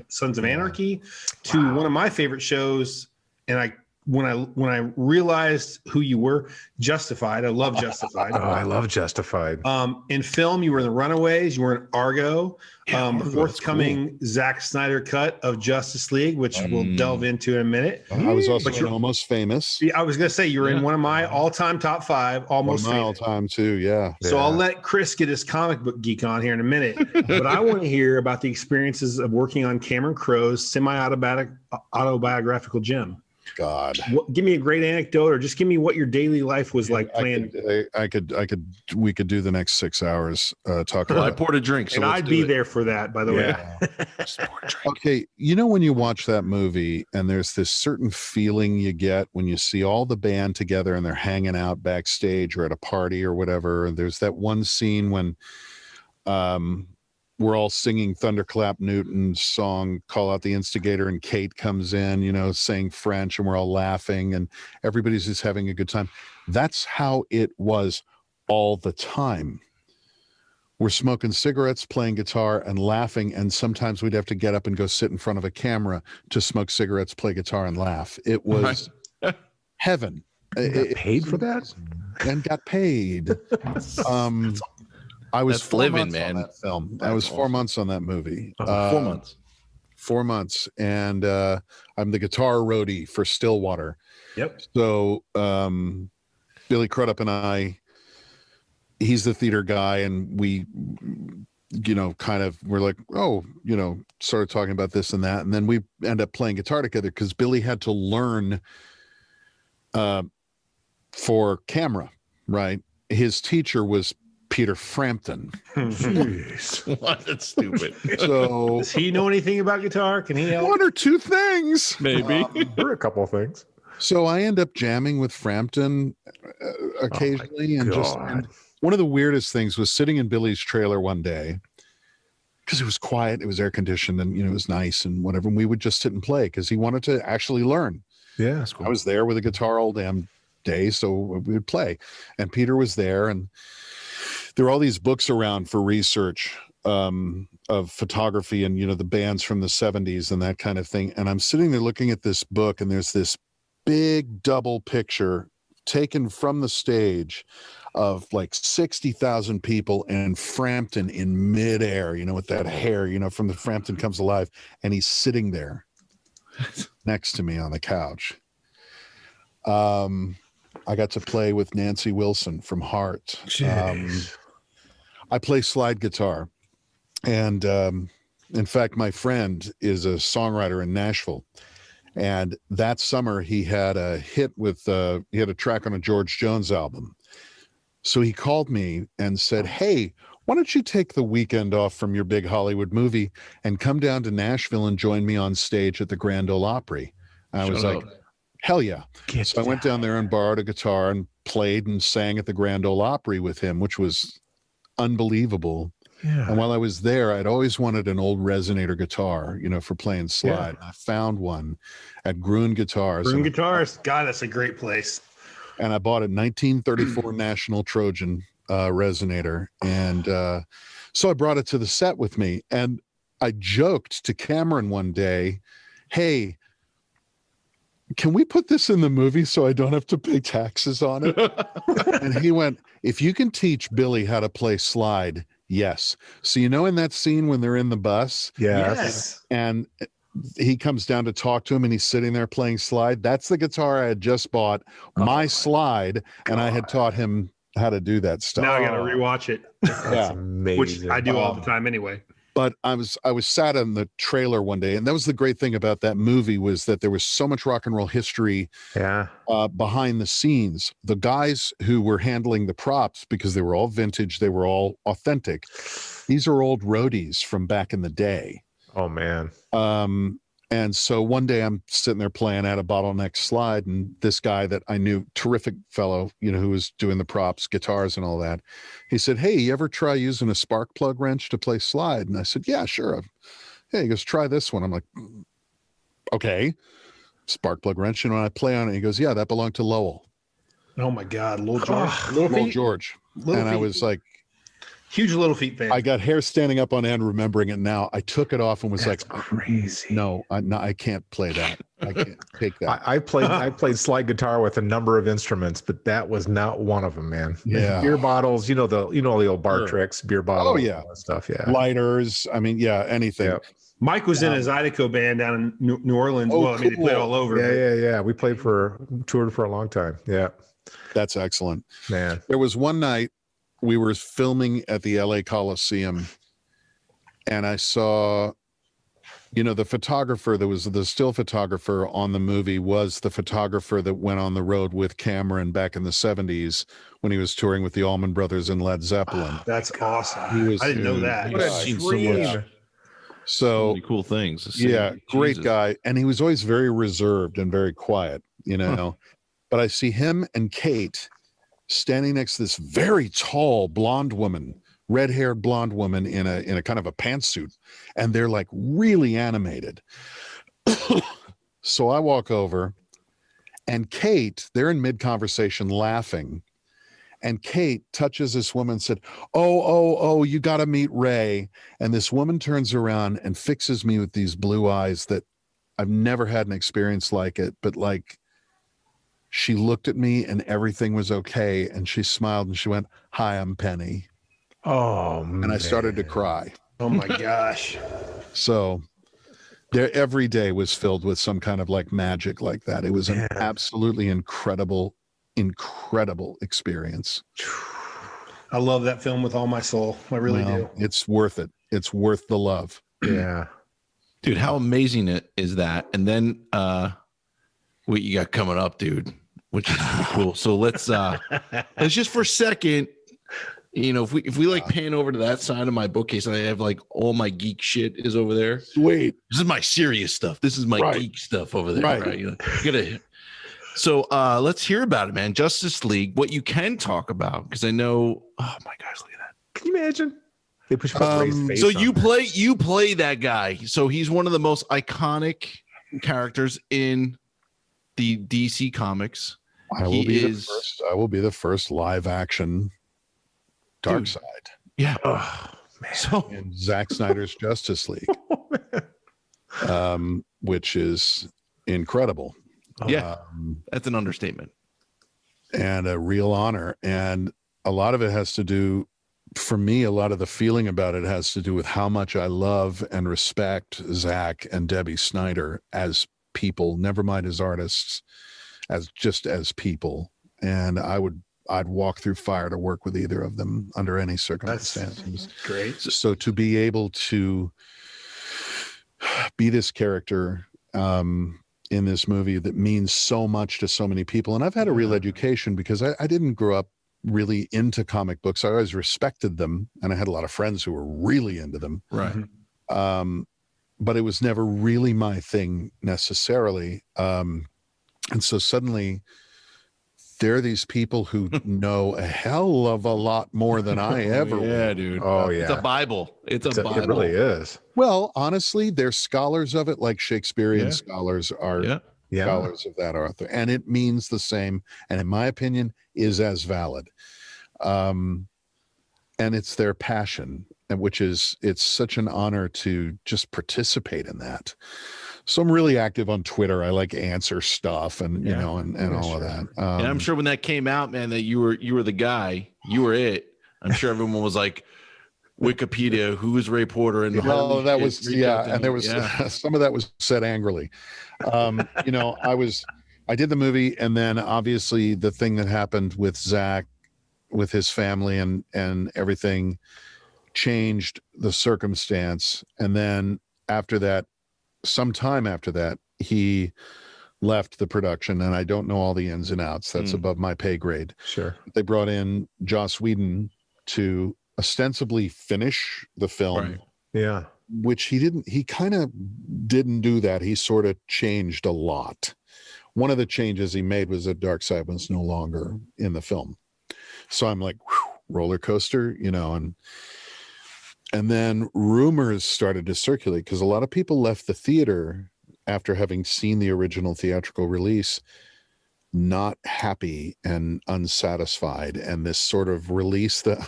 Sons of Anarchy to one of my favorite shows. And when I realized who you were, Justified. I love Justified. I love Justified. In film, you were in The Runaways. You were in Argo. The forthcoming Zack Snyder cut of Justice League, which we'll delve into in a minute. I was also in Almost Famous. Yeah, I was going to say you're in one of my all-time top 5. Almost one of my Famous. all-time too. Yeah. So I'll let Chris get his comic book geek on here in a minute, but I want to hear about the experiences of working on Cameron Crowe's semi-autobiographical gem. God, give me a great anecdote, or just give me what your daily life was like playing. We could do the next 6 hours talking. I poured a drink, so and I'd be there for that, by the way. Okay, when you watch that movie and there's this certain feeling you get when you see all the band together and they're hanging out backstage or at a party or whatever. And there's that one scene when we're all singing Thunderclap Newton's song, Call Out the Instigator, and Kate comes in, saying French, and we're all laughing and everybody's just having a good time. That's how it was all the time. We're smoking cigarettes, playing guitar, and laughing, and sometimes we'd have to get up and go sit in front of a camera to smoke cigarettes, play guitar, and laugh. It was heaven. Got paid for that? And got paid. I was 4 months on that film. I was 4 months on that movie. 4 months. 4 months. And I'm the guitar roadie for Stillwater. Yep. So Billy Crudup and I, he's the theater guy, and we, we're like, started talking about this and that. And then we end up playing guitar together because Billy had to learn for camera, right? His teacher was Peter Frampton. What? That's stupid. So does he know anything about guitar? Can he help? One or two things, maybe. There are a couple of things. So I end up jamming with Frampton occasionally, and one of the weirdest things was sitting in Billy's trailer one day because it was quiet, it was air conditioned, and it was nice and whatever. And we would just sit and play because he wanted to actually learn. Yeah, that's cool. I was there with a guitar all damn day, so we would play, and Peter was there, and there were all these books around for research of photography and, the bands from the 70s and that kind of thing. And I'm sitting there looking at this book, and there's this big double picture taken from the stage of like 60,000 people and Frampton in midair, with that hair, from the Frampton Comes Alive. And he's sitting there next to me on the couch. I got to play with Nancy Wilson from Heart. I play slide guitar. And in fact, my friend is a songwriter in Nashville. And that summer he had a hit with, he had a track on a George Jones album. So he called me and said, hey, why don't you take the weekend off from your big Hollywood movie and come down to Nashville and join me on stage at the Grand Ole Opry? And I was like, hell yeah. So I went down there and borrowed a guitar and played and sang at the Grand Ole Opry with him, which was unbelievable. Yeah. And while I was there, I'd always wanted an old resonator guitar, for playing slide. Yeah. I found one at Gruen Guitars. Gruen Guitars. God, that's a great place. And I bought a 1934 National Trojan resonator. And so I brought it to the set with me. And I joked to Cameron one day, hey, can we put this in the movie so I don't have to pay taxes on it? And he went, if you can teach Billy how to play slide, yes. So, in that scene when they're in the bus? Yes. And he comes down to talk to him and he's sitting there playing slide. That's the guitar I had just bought, my slide, and I had taught him how to do that stuff. Now I got to rewatch it. That's amazing. Which I do all the time anyway. But I was sat in the trailer one day, and that was the great thing about that movie, was that there was so much rock and roll history behind the scenes. The guys who were handling the props, because they were all vintage, they were all authentic. These are old roadies from back in the day. Oh man. And so one day I'm sitting there playing at a bottleneck slide, and this guy that I knew, terrific fellow, who was doing the props, guitars and all that, he said, hey, you ever try using a spark plug wrench to play slide? And I said, yeah, sure. Yeah, he goes, try this one. I'm like, okay, spark plug wrench. And when I play on it, he goes, yeah, that belonged to Lowell. Oh my God, Little George. Little George. Little and Feet. I was like, huge Little Feet fan. I got hair standing up on end remembering it now. I took it off and was That's like, crazy. No, I can't play that. I can't take that. I played slide guitar with a number of instruments, but that was not one of them, man. Yeah. Beer bottles, you know all the old bar Sure. tricks, beer bottles, Oh, yeah. all that stuff. Yeah. Lighters. I mean, yeah, anything. Yeah. Mike was in a Zydeco band down in New Orleans. Oh, well, I mean, they played all over. Yeah. We toured for a long time. Yeah. That's excellent. Man. There was one night we were filming at the LA Coliseum, and I saw, the photographer that was the still photographer on the movie was the photographer that went on the road with Cameron back in the 70s when he was touring with the Allman Brothers and Led Zeppelin. That's awesome. He was, I didn't know that. What a Seen dream. So many cool things. Yeah, great Jesus. guy. And he was always very reserved and very quiet, But I see him and Kate standing next to this very tall blonde woman, red-haired blonde woman in a kind of a pantsuit, and they're like really animated. So I walk over, and Kate, they're in mid-conversation laughing, and Kate touches this woman and said, oh, you got to meet Ray. And this woman turns around and fixes me with these blue eyes that I've never had an experience like it, but like she looked at me and everything was okay. And she smiled and she went, "Hi, I'm Penny." Oh, man. And I started to cry. Oh my gosh. So every day was filled with some kind of like magic like that. It was an absolutely incredible experience. I love that film with all my soul. I really do. It's worth it. It's worth the love. Yeah. Dude, how amazing it is that. And then what you got coming up, dude, which is pretty cool. So let's just for a second, if we like pan over to that side of my bookcase, I have like all my geek shit is over there. Sweet. This is my serious stuff. This is my geek stuff over there. Right. You gotta. So let's hear about it, man. Justice League. What you can talk about, because I know. Oh my gosh, look at that. Can you imagine? They push Ray's face so on you play that guy. So he's one of the most iconic characters in the DC comics. I will be the first live action Darkseid. Yeah. Oh, man. So in Zack Snyder's Justice League, which is incredible. Yeah, that's an understatement. And a real honor. And a lot of it has to do, for me, a lot of the feeling about it has to do with how much I love and respect Zack and Debbie Snyder as people, never mind as artists, as people. And I'd walk through fire to work with either of them under any circumstances. That's great. So to be able to be this character in this movie that means so much to so many people. And I've had a real education because I didn't grow up really into comic books. I always respected them. And I had a lot of friends who were really into them. Right. But it was never really my thing necessarily. And so suddenly there are these people who know a hell of a lot more than I ever will. Yeah, dude. Oh, yeah. It's a Bible. It's a Bible. It really is. Well, honestly, they're scholars of it, like Shakespearean scholars are scholars of that author. And it means the same, and in my opinion, is as valid. And it's their passion, and it's such an honor to just participate in that. So I'm really active on Twitter. I like answer stuff and all of that. And I'm sure when that came out, man, that you were the guy, you were it. I'm sure everyone was like, Wikipedia, who is Ray Porter? And that was and there was some of that was said angrily. I did the movie, and then obviously the thing that happened with Zack, with his family and everything, changed the circumstance. And then sometime after that, he left the production, and I don't know all the ins and outs. That's above my pay grade. Sure. They brought in Joss Whedon to ostensibly finish the film. Right. Yeah. Which he kind of didn't do that. He sort of changed a lot. One of the changes he made was that Darkseid was no longer in the film. So I'm like, roller coaster, and then rumors started to circulate because a lot of people left the theater after having seen the original theatrical release not happy and unsatisfied, and this sort of release the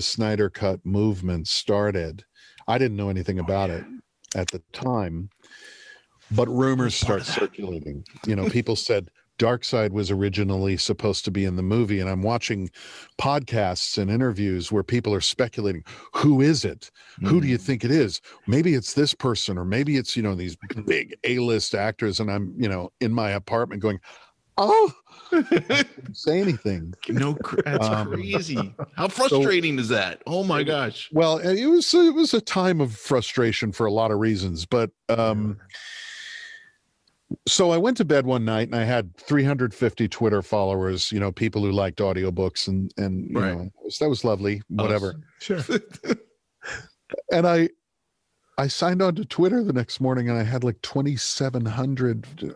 Snyder Cut movement started. I didn't know anything about it at the time, but rumors start circulating. You know, people said Darkseid was originally supposed to be in the movie, and I'm watching podcasts and interviews where people are speculating, who is it? Who do you think it is? Maybe it's this person, or maybe it's, you know, these big A-list actors, and I'm, you know, in my apartment going, oh, I didn't say anything. No, that's crazy. How frustrating is that? Oh my gosh. Well, it was a time of frustration for a lot of reasons, but so I went to bed one night and I had 350 Twitter followers, you know, people who liked audiobooks, and you know, that was lovely, whatever. Sure. And I signed on to Twitter the next morning and I had like 2,700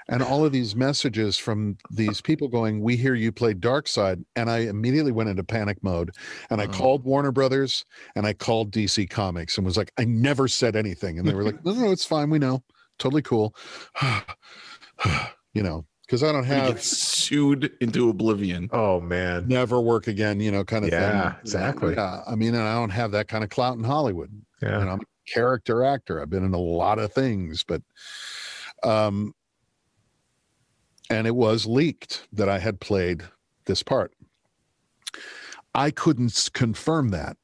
and all of these messages from these people going, we hear you played Darkseid. And I immediately went into panic mode, and I called Warner Brothers and I called DC Comics and was like, I never said anything. And they were like, no, it's fine. We know. Totally cool. You know, because I don't have sued into oblivion. Oh man, never work again, you know, kind of thing. Yeah, exactly. Yeah, I mean, and I don't have that kind of clout in Hollywood. Yeah, you know, I'm a character actor. I've been in a lot of things, but and it was leaked that I had played this part. I couldn't confirm that.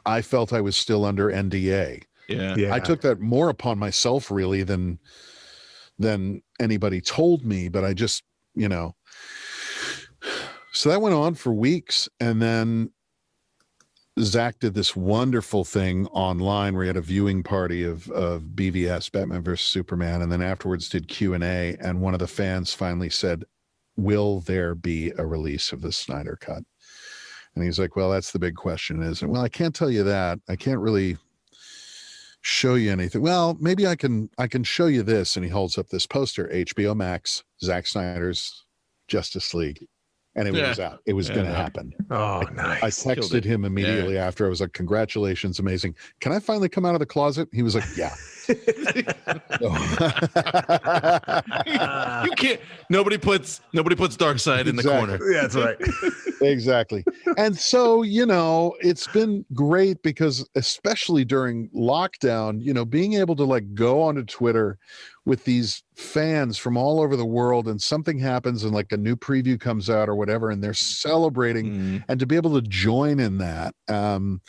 I felt I was still under NDA. Yeah. I took that more upon myself really than anybody told me, but I just, you know, so that went on for weeks. And then Zach did this wonderful thing online where he had a viewing party of BVS, Batman versus Superman, and then afterwards did Q&A, and one of the fans finally said, will there be a release of the Snyder Cut? And he's like, well, that's the big question, isn't it? Well, I can't tell you that. I can't really show you anything. Well, maybe I can show you this. And he holds up this poster, HBO Max, Zack Snyder's Justice League. And it was out. It was going to happen. Oh, nice. I texted him immediately after. I was like, congratulations, amazing. Can I finally come out of the closet? He was like, yeah. You can't. Nobody puts Darkseid in the corner. Yeah, that's right. Exactly. And so, you know, it's been great because especially during lockdown, you know, being able to like go onto Twitter with these fans from all over the world, and something happens and like a new preview comes out or whatever, and they're celebrating, and to be able to join in that. And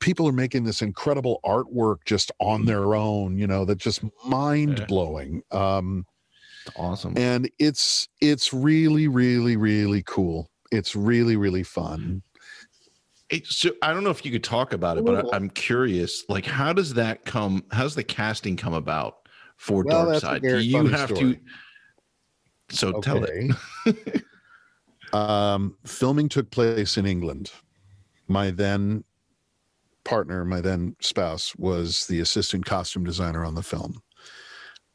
people are making this incredible artwork just on their own, you know, that's just mind blowing. Awesome. And it's really, really, really cool. It's really, really fun. So I don't know if you could talk about it, but I'm curious, like, how does the casting come about for Darkseid? Do you have story. To? So tell it. Filming took place in England. My then partner, my then spouse, was the assistant costume designer on the film.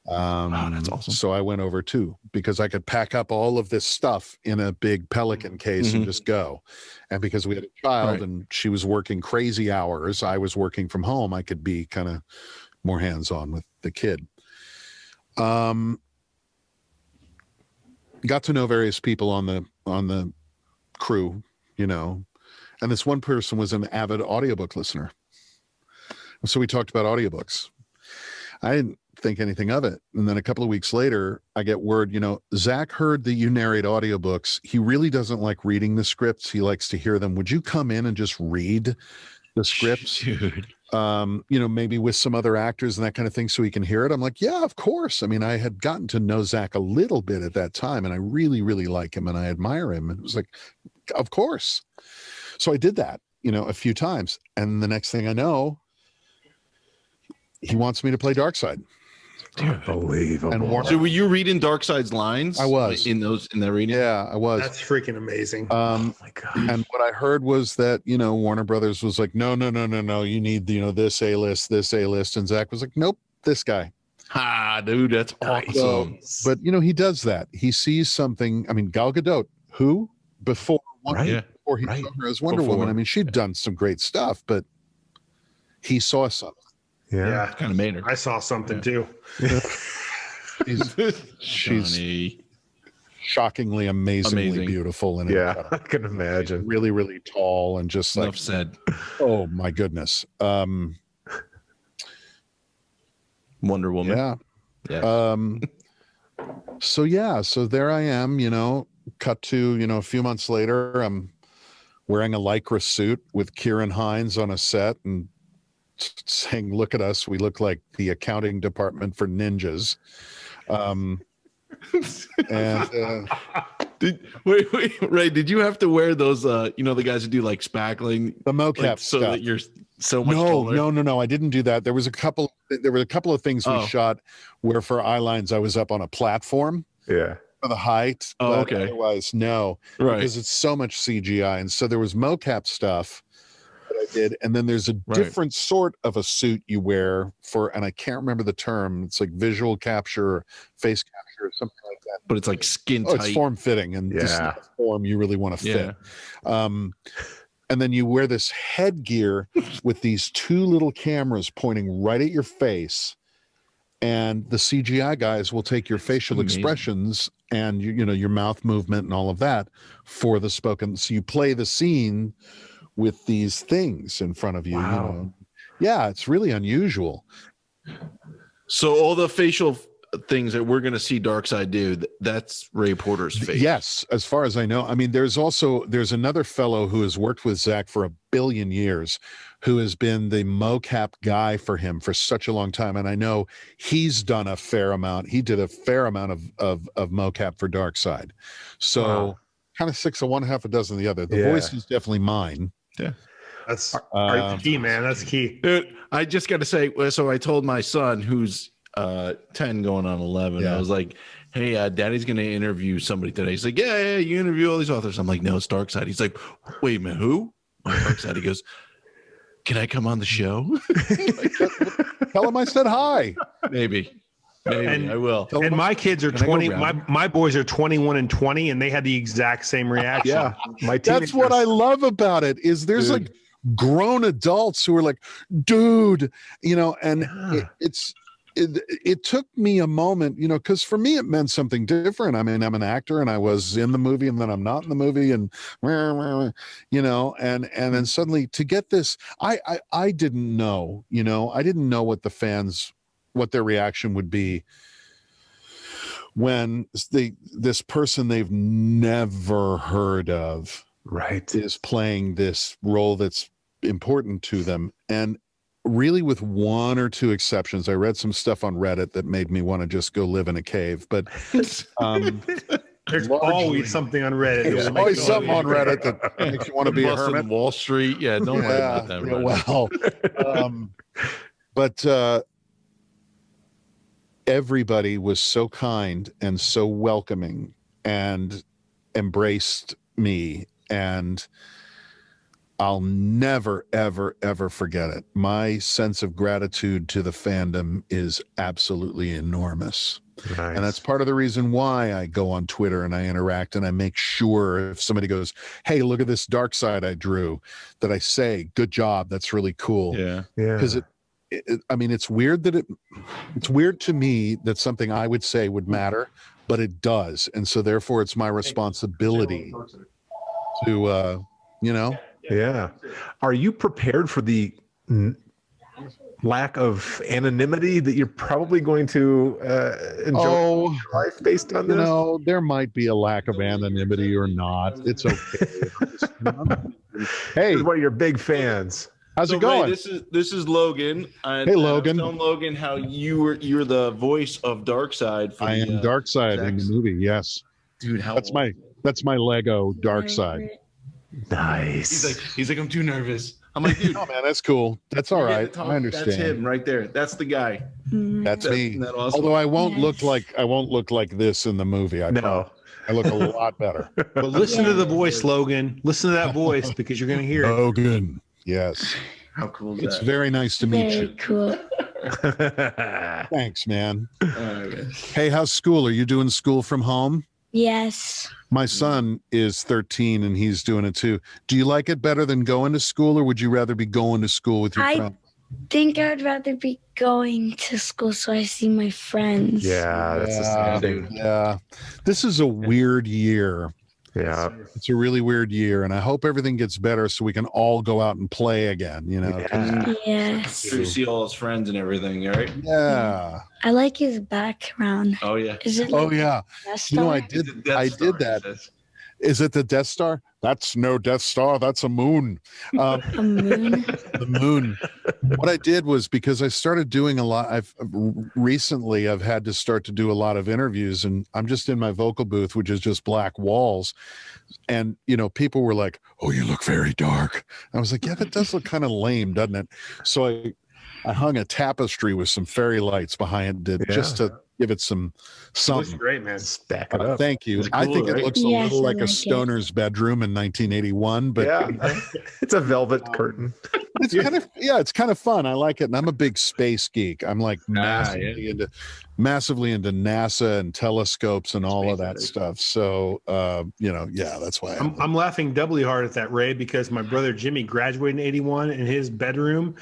Wow, that's awesome. So I went over too, because I could pack up all of this stuff in a big Pelican case and just go. And because we had a child and she was working crazy hours, I was working from home, I could be kind of more hands-on with the kid. Got to know various people on the crew, you know, and this one person was an avid audiobook listener. And so we talked about audiobooks. I didn't think anything of it. And then a couple of weeks later, I get word, you know, Zach heard that you narrate audiobooks. He really doesn't like reading the scripts. He likes to hear them. Would you come in and just read the scripts? Dude. You know, maybe with some other actors and that kind of thing so he can hear it. I'm like, yeah, of course. I mean, I had gotten to know Zach a little bit at that time, and I really, really like him and I admire him. And it was like, of course. So I did that, you know, a few times. And the next thing I know, he wants me to play Darkseid. Unbelievable. So were you reading Darkseid's lines? I was in that reading. Yeah, I was. That's freaking amazing. Oh my God. And what I heard was that, you know, Warner Brothers was like, no, you need, you know, this A-list. And Zach was like, nope, this guy. Dude, that's awesome. But you know, he does that. He sees something. I mean, Gal Gadot, who before he saw her as Wonder Woman. I mean, she'd done some great stuff, but he saw something. Yeah. Kind of made her. I saw something too. She's shockingly, amazingly beautiful. And I can imagine. She's really, really tall and just Enough said. Oh my goodness. Wonder Woman. Yeah. So there I am, cut to, a few months later, I'm wearing a Lycra suit with Kieran Hines on a set and saying, look at us, we look like the accounting department for ninjas. Ray, did you have to wear those the guys who do like spackling, the mocap so stuff? That you're so much taller? No, I didn't do that. There were a couple of things we shot where for eye lines I was up on a platform for the height. Okay. Otherwise no, because it's so much CGI. And so there was mocap stuff that I did, and then there's a different sort of a suit you wear for, and I can't remember the term, it's like visual capture, face capture, or something like that, but it's like skin tight. It's form fitting, and this is the form you really want to fit. And then you wear this headgear with these two little cameras pointing right at your face, and the CGI guys will take your facial expressions and your mouth movement and all of that for the spoken. So you play the scene with these things in front of you. Wow. Yeah, it's really unusual. So all the facial things that we're going to see Darkseid do, that's Ray Porter's face. Yes, as far as I know. I mean, there's another fellow who has worked with Zach for 1 billion years, who has been the mocap guy for him for such a long time, and I know he's done a fair amount. He did a fair amount of mocap for Darkseid. So kind of 6 of one, half a dozen of the other. The voice is definitely mine. Yeah. That's key, man. That's key. Dude, I just got to say, so I told my son, who's 10 going on 11, I was like, hey, daddy's going to interview somebody today. He's like, yeah, you interview all these authors. I'm like, no, it's Darkseid. He's like, wait a minute, who? Darkseid. He goes, can I come on the show? Tell him I said hi. Maybe I will. And my kids are 20. My boys are 21 and 20, and they had the exact same reaction. Yeah, that's what I love about it. Is there's like grown adults who are like, dude, and it took me a moment, because for me it meant something different. I mean, I'm an actor, and I was in the movie, and then I'm not in the movie, and and then suddenly to get this, I didn't know, I didn't know what their reaction would be when this person they've never heard of is playing this role that's important to them. And really, with one or two exceptions, I read some stuff on Reddit that made me want to just go live in a cave, but there's always something on Reddit. There's always something on Reddit that makes you want to be a hermit. Wall Street. Yeah, don't worry about that. But everybody was so kind and so welcoming and embraced me, and I'll never, ever, ever forget it. My sense of gratitude to the fandom is absolutely enormous. Nice. And that's part of the reason why I go on Twitter and I interact, and I make sure if somebody goes, hey, look at this Darkseid I drew, that I say, good job, that's really cool. Yeah. Because I mean, it's weird to me that something I would say would matter, but it does. And so therefore it's my responsibility to, Yeah. Are you prepared for the lack of anonymity that you're probably going to enjoy in your life based on this? There might be a lack of anonymity or not. It's okay. Hey, this is one of your big fans. How's it going? Ray, this is Logan. Hey, Logan. Telling Logan how you're the voice of Darkseid. I am Darkseid in the movie. Yes, dude. That's my Lego Darkseid. Nice. He's like, I'm too nervous. I'm like, dude, oh man, that's cool. That's all right. I understand. That's him right there. That's the guy. That's me. Isn't that awesome? Although I won't look like this in the movie. I promise. I look a lot better. But listen to the voice, Logan. Listen to that voice, because you're going to hear it. Logan. Yes. How cool is it's that? very nice to meet you. Cool. Thanks, man. Hey, how's school? Are you doing school from home? Yes. My son is 13 and he's doing it too. Do you like it better than going to school, or would you rather be going to school with your friends? think I'd rather be going to school so I see my friends. Yeah, that's the same thing. Yeah. This is a weird year. Yeah. It's a really weird year, and I hope everything gets better so we can all go out and play again, you know? Yeah. Yes. You see all his friends and everything, right? Yeah. I like his background. Oh yeah. Is it Oh like yeah. Death You know, Star? I did that. Is it the Death Star? That's no Death Star. That's a moon. A moon? The moon. What I did was, because I started doing a lot, I've had to start to do a lot of interviews, and I'm just in my vocal booth, which is just black walls. And, you know, people were like, "Oh, you look very dark." I was like, "Yeah, that does look kind of lame, doesn't it?" So I hung a tapestry with some fairy lights behind it just to give it some Looks something. great, man. Stack it up. Thank you. It's I cool, think it right? looks a Yes, little I like a like it. stoner's bedroom in 1981, but Yeah. It's a velvet curtain. it's kind of fun. I like it, and I'm a big space geek. I'm like massively into NASA and telescopes and all of that stuff. So that's why I'm laughing doubly hard at that, Ray, because my brother Jimmy graduated in '81, and his bedroom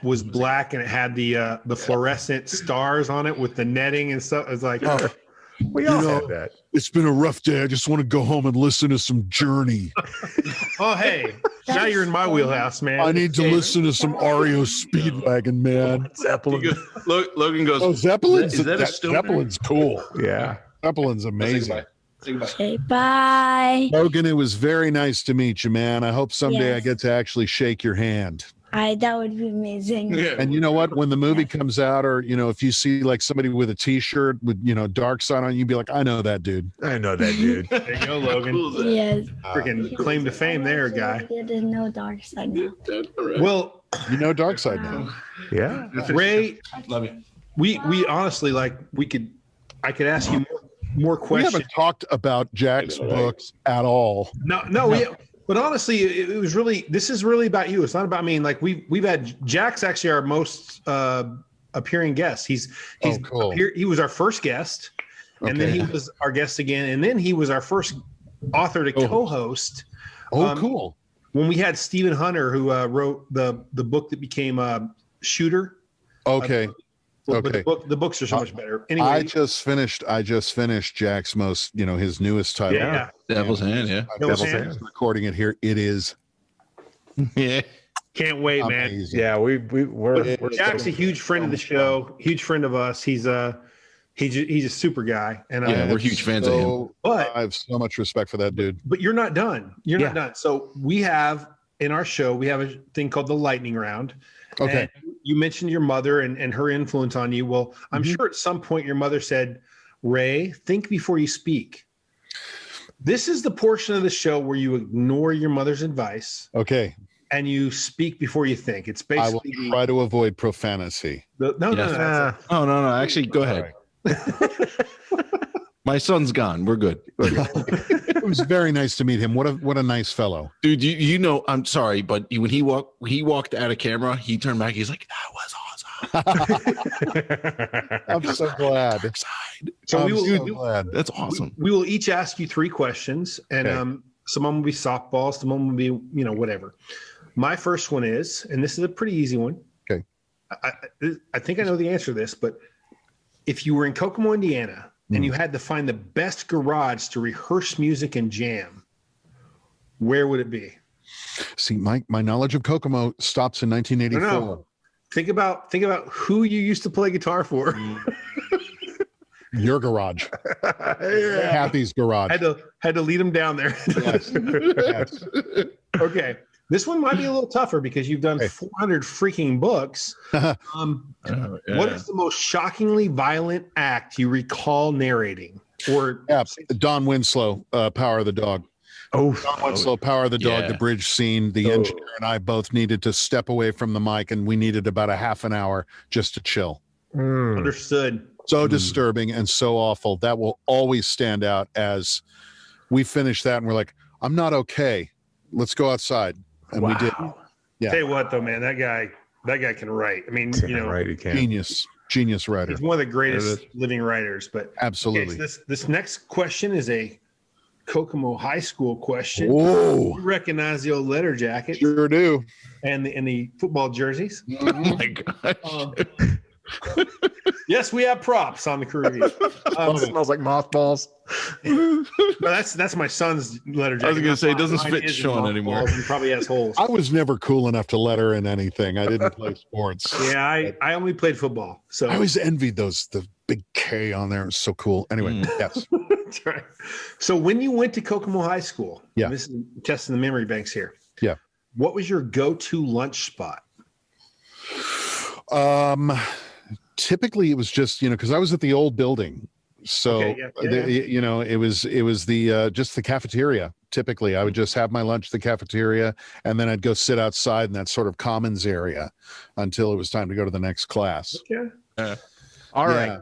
was black, and it had the fluorescent stars on it with the netting and stuff. It was like, We all had that. it's been a rough day. I just want to go home and listen to some Journey. oh hey, now you're in my wheelhouse, man. I need to listen to some REO Speedwagon, man. Zeppelin. Logan goes, Oh, Zeppelin's Is that a stoner? Zeppelin's cool. Yeah. Zeppelin's amazing. Okay, bye. Logan, it was very nice to meet you, man. I hope someday I Yes. get to actually shake your hand. That would be amazing. Yeah. And you know what? When the movie comes out, or if you see like somebody with a T-shirt with Darkseid on, you'd be like, "I know that dude." I know that dude. There you go, Logan. Yes. Freaking claim to fame there, guy. I didn't know Darkseid now. Well, You know Darkseid now. Yeah. Ray, Love you. we honestly I could ask you more We questions. haven't talked about Jack's books at all. But honestly, it was really, this is really about you. It's not about me. Like we've had Jack's actually our most appearing guest. He's cool. he was our first guest, and then he was our guest again, and then he was our first author to co-host. Cool. When we had Stephen Hunter, who wrote the book that became Shooter. Okay. But Okay. the books are so much better. Anyway, I just finished Jack's most, his newest title. yeah. Devil's Hand, yeah. Devil's I'm Hand. recording it here. It is Yeah. Can't wait, man. amazing. Yeah, we're Jack's a huge friend of the show, huge friend of us. He's a super guy, and Yeah, we're huge fans of him. But I have so much respect for that dude. but you're not done. You're not done. So we have in our show we have a thing called the lightning round. Okay. And you mentioned your mother and her influence on you. Well, I'm sure at some point your mother said, "Ray, think before you speak." This is the portion of the show where you ignore your mother's advice Okay. and you speak before you think. It's I will basically try to avoid profanity. no. Oh, no. Actually, go ahead. My son's gone. We're good. It was very nice to meet him. What a nice fellow. Dude, I'm sorry, but when he walked out of camera, he turned back. He's like, "That was awesome." I'm so glad. Darkseid. So I'm we will. so we- glad. That's awesome. We will each ask you 3 questions, and Okay. some of them will be softball, some of them will be, whatever. My first one is, and this is a pretty easy one. Okay. I think I know the answer to this, but if you were in Kokomo, Indiana, and you had to find the best garage to rehearse music and jam, where would it be? See, my knowledge of Kokomo stops in 1984. No. Think about who you used to play guitar for. Your garage. Kathy's garage. had to lead them down there. Yes. Yes. Okay. This one might be a little tougher because you've done 400 freaking books. Yeah. What is the most shockingly violent act you recall narrating? Or Yeah, Don Winslow, Power of the Dog. Oh, Don Winslow, Power of the Dog, Yeah. the bridge scene. The engineer and I both needed to step away from the mic, and we needed about a half an hour just to chill. understood. So disturbing and so awful. That will always stand out as we finished that and we're like, I'm not okay. Let's go outside. And we did. Yeah. Tell you what, though, man, that guy can write. I mean, right, he can. Genius writer. he's one of the greatest living writers. But Absolutely. okay, so this next question is a Kokomo High School question. Whoa. You recognize the old letter jacket Sure do. and the football jerseys. Oh my gosh. Yes, we have props on the crew review. It smells like mothballs. No, that's my son's letter jacket. I was going to say, it doesn't Mine fit is Sean anymore. and probably has holes. I was never cool enough to letter in anything. I didn't play sports. Yeah, I only played football. So I always envied the big K on there. It was so cool. Anyway, yes. That's right. So when you went to Kokomo High School, Yeah. this is testing the memory banks here. Yeah. What was your go-to lunch spot? Typically it was just, because I was at the old building. So, Okay, yeah. it was the just the cafeteria. Typically I would just have my lunch at the cafeteria, and then I'd go sit outside in that sort of commons area until it was time to go to the next class. Okay. All right.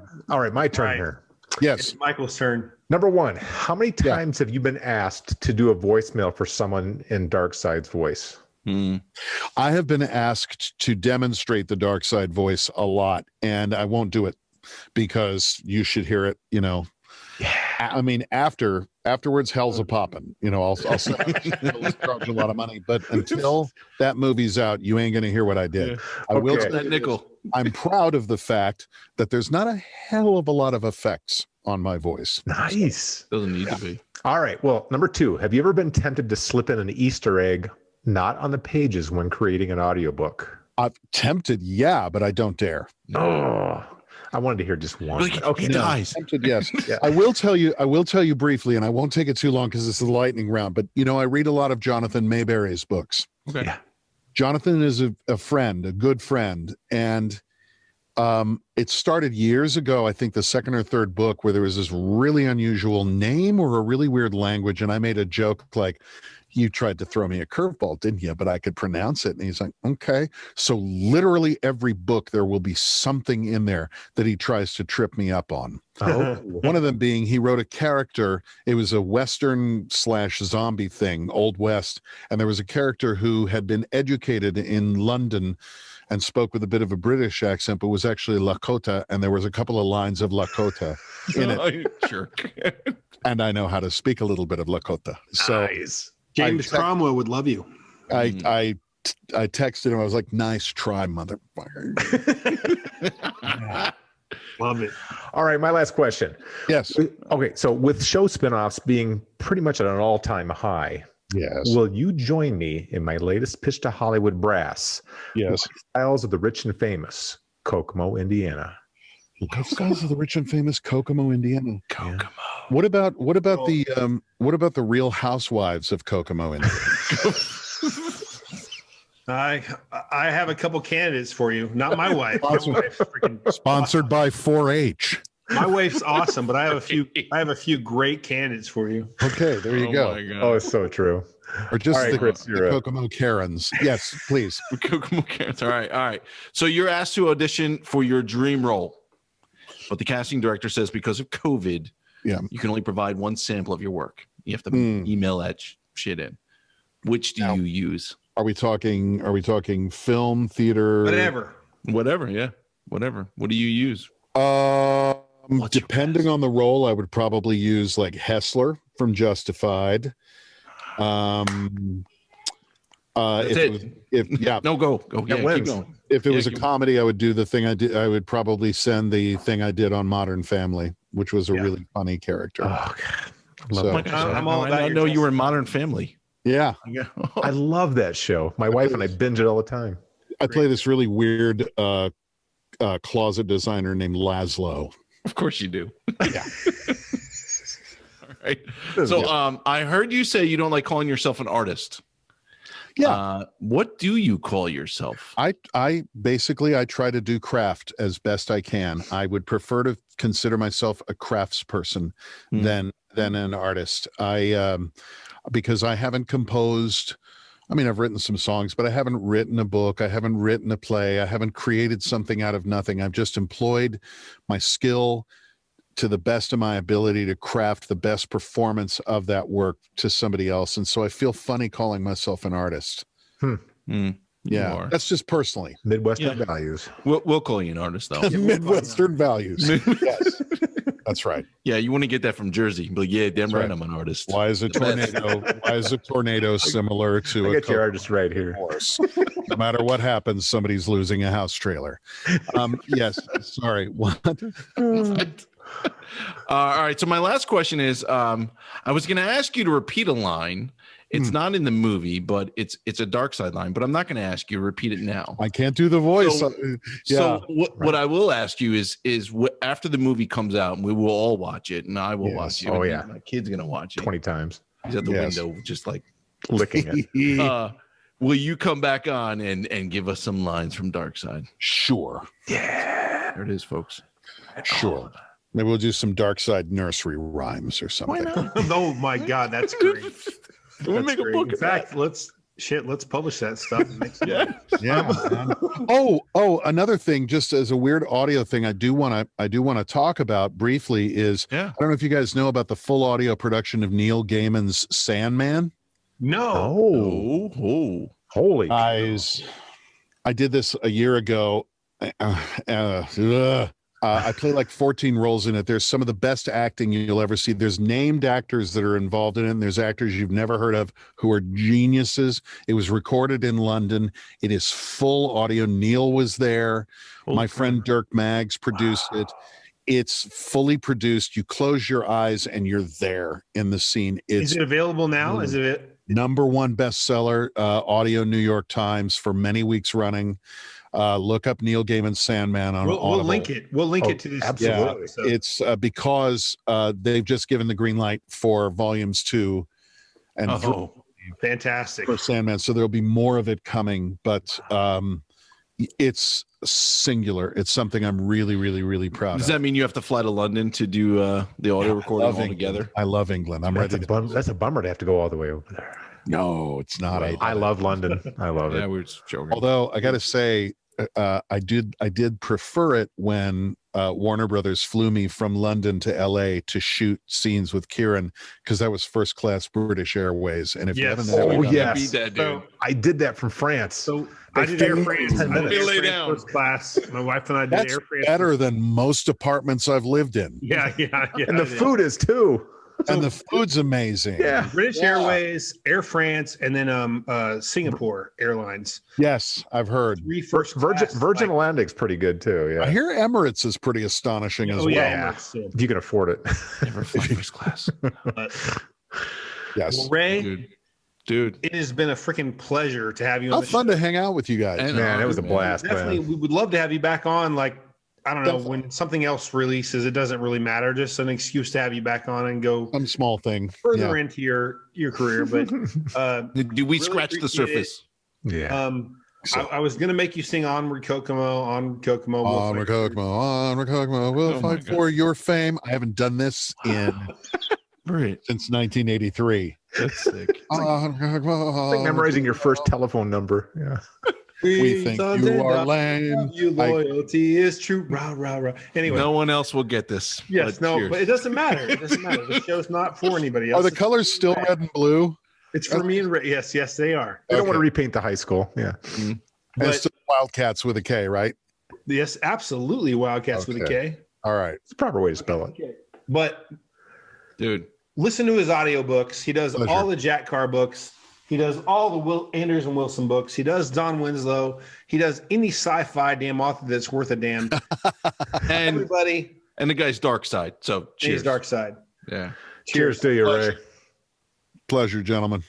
My turn here. Yes. It's Michael's turn. Number one, how many times have you been asked to do a voicemail for someone in Darkseid's voice? I have been asked to demonstrate the Darkseid voice a lot, and I won't do it because you should hear it. I mean, afterwards, hell's a poppin'. I'll charge a lot of money, but until that movie's out, you ain't gonna hear what I did. I will tell That you nickel. I'm proud of the fact that there's not a hell of a lot of effects on my voice. Nice. Doesn't need to be. All right. Well, number two, have you ever been tempted to slip in an Easter egg not on the pages when creating an audiobook? I've tempted, yeah, but I don't dare. Oh, I wanted to hear just one. Okay, guys. Tempted, yes. Yeah. I will tell you briefly, and I won't take it too long because this is the lightning round, but I read a lot of Jonathan Mayberry's books. Okay. Yeah. Jonathan is a friend, a good friend, and it started years ago, I think the second or third book, where there was this really unusual name or a really weird language, and I made a joke like, you tried to throw me a curveball, didn't you? But I could pronounce it. And he's like, okay. So literally every book, there will be something in there that he tries to trip me up on. Oh. One of them being, he wrote a character. It was a Western/zombie thing, Old West. And there was a character who had been educated in London and spoke with a bit of a British accent, but was actually Lakota. And there was a couple of lines of Lakota in it. Jerk. And I know how to speak a little bit of Lakota. So Nice. James Cromwell would love you. I texted him. I was like, nice try, motherfucker. Love it. All right. My last question. Yes. Okay. So with show spinoffs being pretty much at an all-time high, Yes. will you join me in my latest pitch to Hollywood brass? Yes. Lifestyles of the Rich and Famous, Kokomo, Indiana. Lifestyles of the Rich and Famous, Kokomo, Indiana. Kokomo. What about the Real Housewives of Kokomo, Indiana? I have a couple candidates for you. Not my wife. My wife's freaking Sponsored by 4-H. My wife's awesome, but I have a few great candidates for you. Okay, there you go. My God. Oh, it's so true. Or just All right, the, Chris, the you're up. Kokomo Karens. Yes, please. Kokomo Carrots. All right. So you're asked to audition for your dream role, but the casting director says because of COVID, you can only provide one sample of your work. You have to email that shit in. Which do you use? Are we talking film, theater? Whatever. Yeah. Whatever. What do you use? Depending on the role, I would probably use like Hessler from Justified. That's it. No, go. Yeah, keep going. If it was a comedy, I would do the thing I did. I would probably send the thing I did on Modern Family, which was a really funny character. Oh, God. So, I'm all about I your know you were in Modern Family. yeah, I love that show. My wife and I binge it all the time. I play this really weird closet designer named Laszlo. Of course you do. Yeah. All right. So I heard you say you don't like calling yourself an artist. Yeah. What do you call yourself? I basically try to do craft as best I can. I would prefer to consider myself a craftsperson than an artist. Because I haven't composed. I mean, I've written some songs, but I haven't written a book. I haven't written a play. I haven't created something out of nothing. I've just employed my skill to the best of my ability to craft the best performance of that work to somebody else. And so I feel funny calling myself an artist. Yeah, that's just personally. Midwestern values. We'll call you an artist, though. Midwestern values. Yes. That's right. Yeah, you want to get that from Jersey. But yeah, damn That's right, right. I'm an artist. Why is a tornado similar to I a got your artist right here. horse? No matter what happens, somebody's losing a house trailer. Yes. Sorry. What? All right. So my last question is, I was going to ask you to repeat a line. It's not in the movie, but it's a Darkseid line. But I'm not going to ask you to repeat it now. I can't do the voice. So what I will ask you is after the movie comes out, and we will all watch it, and I will watch it. Oh yeah, my kid's going to watch it 20 times. He's at the window, just like Licking it. will you come back on and give us some lines from Darkseid? Sure. Yeah. There it is, folks. Sure. Maybe we'll do some Darkseid nursery rhymes or something. Why not? Oh my God, that's great. We'll make a book. In fact, let's publish that stuff. Yeah. Man. Oh, another thing, just as a weird audio thing, I do want to talk about briefly is I don't know if you guys know about the full audio production of Neil Gaiman's Sandman. No. Oh. Holy Guys, I did this a year ago. I play like 14 roles in it. There's some of the best acting you'll ever see. There's named actors that are involved in it, and there's actors you've never heard of who are geniuses. It was recorded in London. It is full audio. Neil was there. My friend Dirk Maggs produced it. It's fully produced. You close your eyes and you're there in the scene. Is it available now? Is it #1 bestseller, audio New York Times for many weeks running. Look up Neil Gaiman's Sandman on Audible. We'll link it. We'll link it to this. Absolutely. Yeah, it's because they've just given the green light for volumes 2 and 3 fantastic for Sandman. So there'll be more of it coming, but it's singular. It's something I'm really, really, really proud of. Does that mean you have to fly to London to do the audio recording all together? I love England. I'm ready. That's a bummer to have to go all the way over there. No, it's not. I love London. I love Yeah, it. we were just joking. Although I got to say, I did prefer it when Warner Brothers flew me from London to LA to shoot scenes with Kieran, because that was first class British Airways. And if you haven't, Yes. That, dude. So I did that from France. So I did Air France. I did Air Lay France down. first class. My wife and I did that's Air France. better than most apartments I've lived in. Yeah. And the food is too. And the food's amazing. Yeah. British Airways, Air France, and then Singapore Airlines. Yes, I've heard. 3 first Virgin class, Virgin Atlantic's pretty good too. I Yeah. hear Emirates is pretty astonishing as well. Yeah. If you can afford it. Never fly first class. Yes. Well, Ray, Dude. it has been a freaking pleasure to have you on How the fun show. to hang out with you guys. And- Man, it was a blast, Definitely, man. we would love to have you back on. Like, I don't know, Definitely. when something else releases, it doesn't really matter. Just an excuse to have you back on and go Some small thing. further into your career. But Do we Really scratch the appreciate surface? Yeah. I was gonna make you sing Onward Kokomo, Onward Kokomo. Onward Kokomo, we'll Oh my fight for your fame. I haven't done this Right. since 1983. That's sick. Onward Kokomo, It's like memorizing your first telephone number. Yeah. We think you are lame. Your loyalty is true. Rah, rah, rah. Anyway, No one else will get this. yes, but no, cheers. but it doesnn't matter. It doesn't matter. The show's not for anybody Are else. the colors still red and blue? It's for me and Ray. Yes, they are. They don't want to Okay. repaint the high school. Yeah. And But- it's still Wildcats with a K, right? Yes, absolutely. Wildcats with a Okay. K. All right. It's the proper way to spell it. But Dude. listen to his audiobooks. He does Pleasure. all the Jack Carr books. He does all the Will Anders and Wilson books. He does Don Winslow. He does any sci-fi damn author that's worth a damn. And Everybody, the guy's Darkseid. So cheers. cheers. Darkseid. Yeah. Cheers to you, Ray. Pleasure, gentlemen.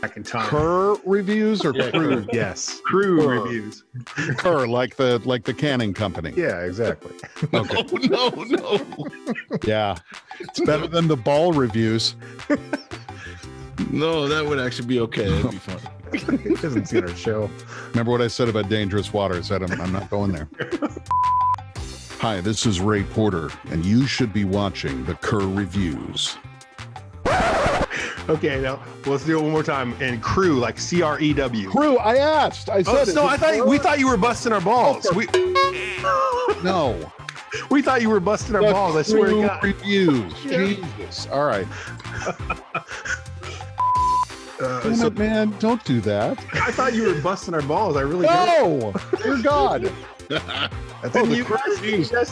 Back in time. Kerr reviews or crew? Yes. Crew Kerr. reviews. Kerr, like the canning company. Yeah, exactly. Okay. Oh, no. Yeah. It's better than the ball reviews. No, that would actually be okay. That'd be fun. He hasn't seen our show. Remember what I said about dangerous waters? I'm not going there. Hi, this is Ray Porter, and you should be watching the Kerr Reviews. Okay, now let's do it one more time. And crew, like CREW. Crew, I asked. I said it. No, we thought you were busting our balls. No. We thought you were busting our The balls. I swear to Crew God. Reviews. Jesus. All right. Damn it, man! Don't do that. I thought you were busting our balls. I really No, dear God. didn't.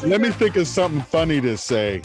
Let me think of something funny to say.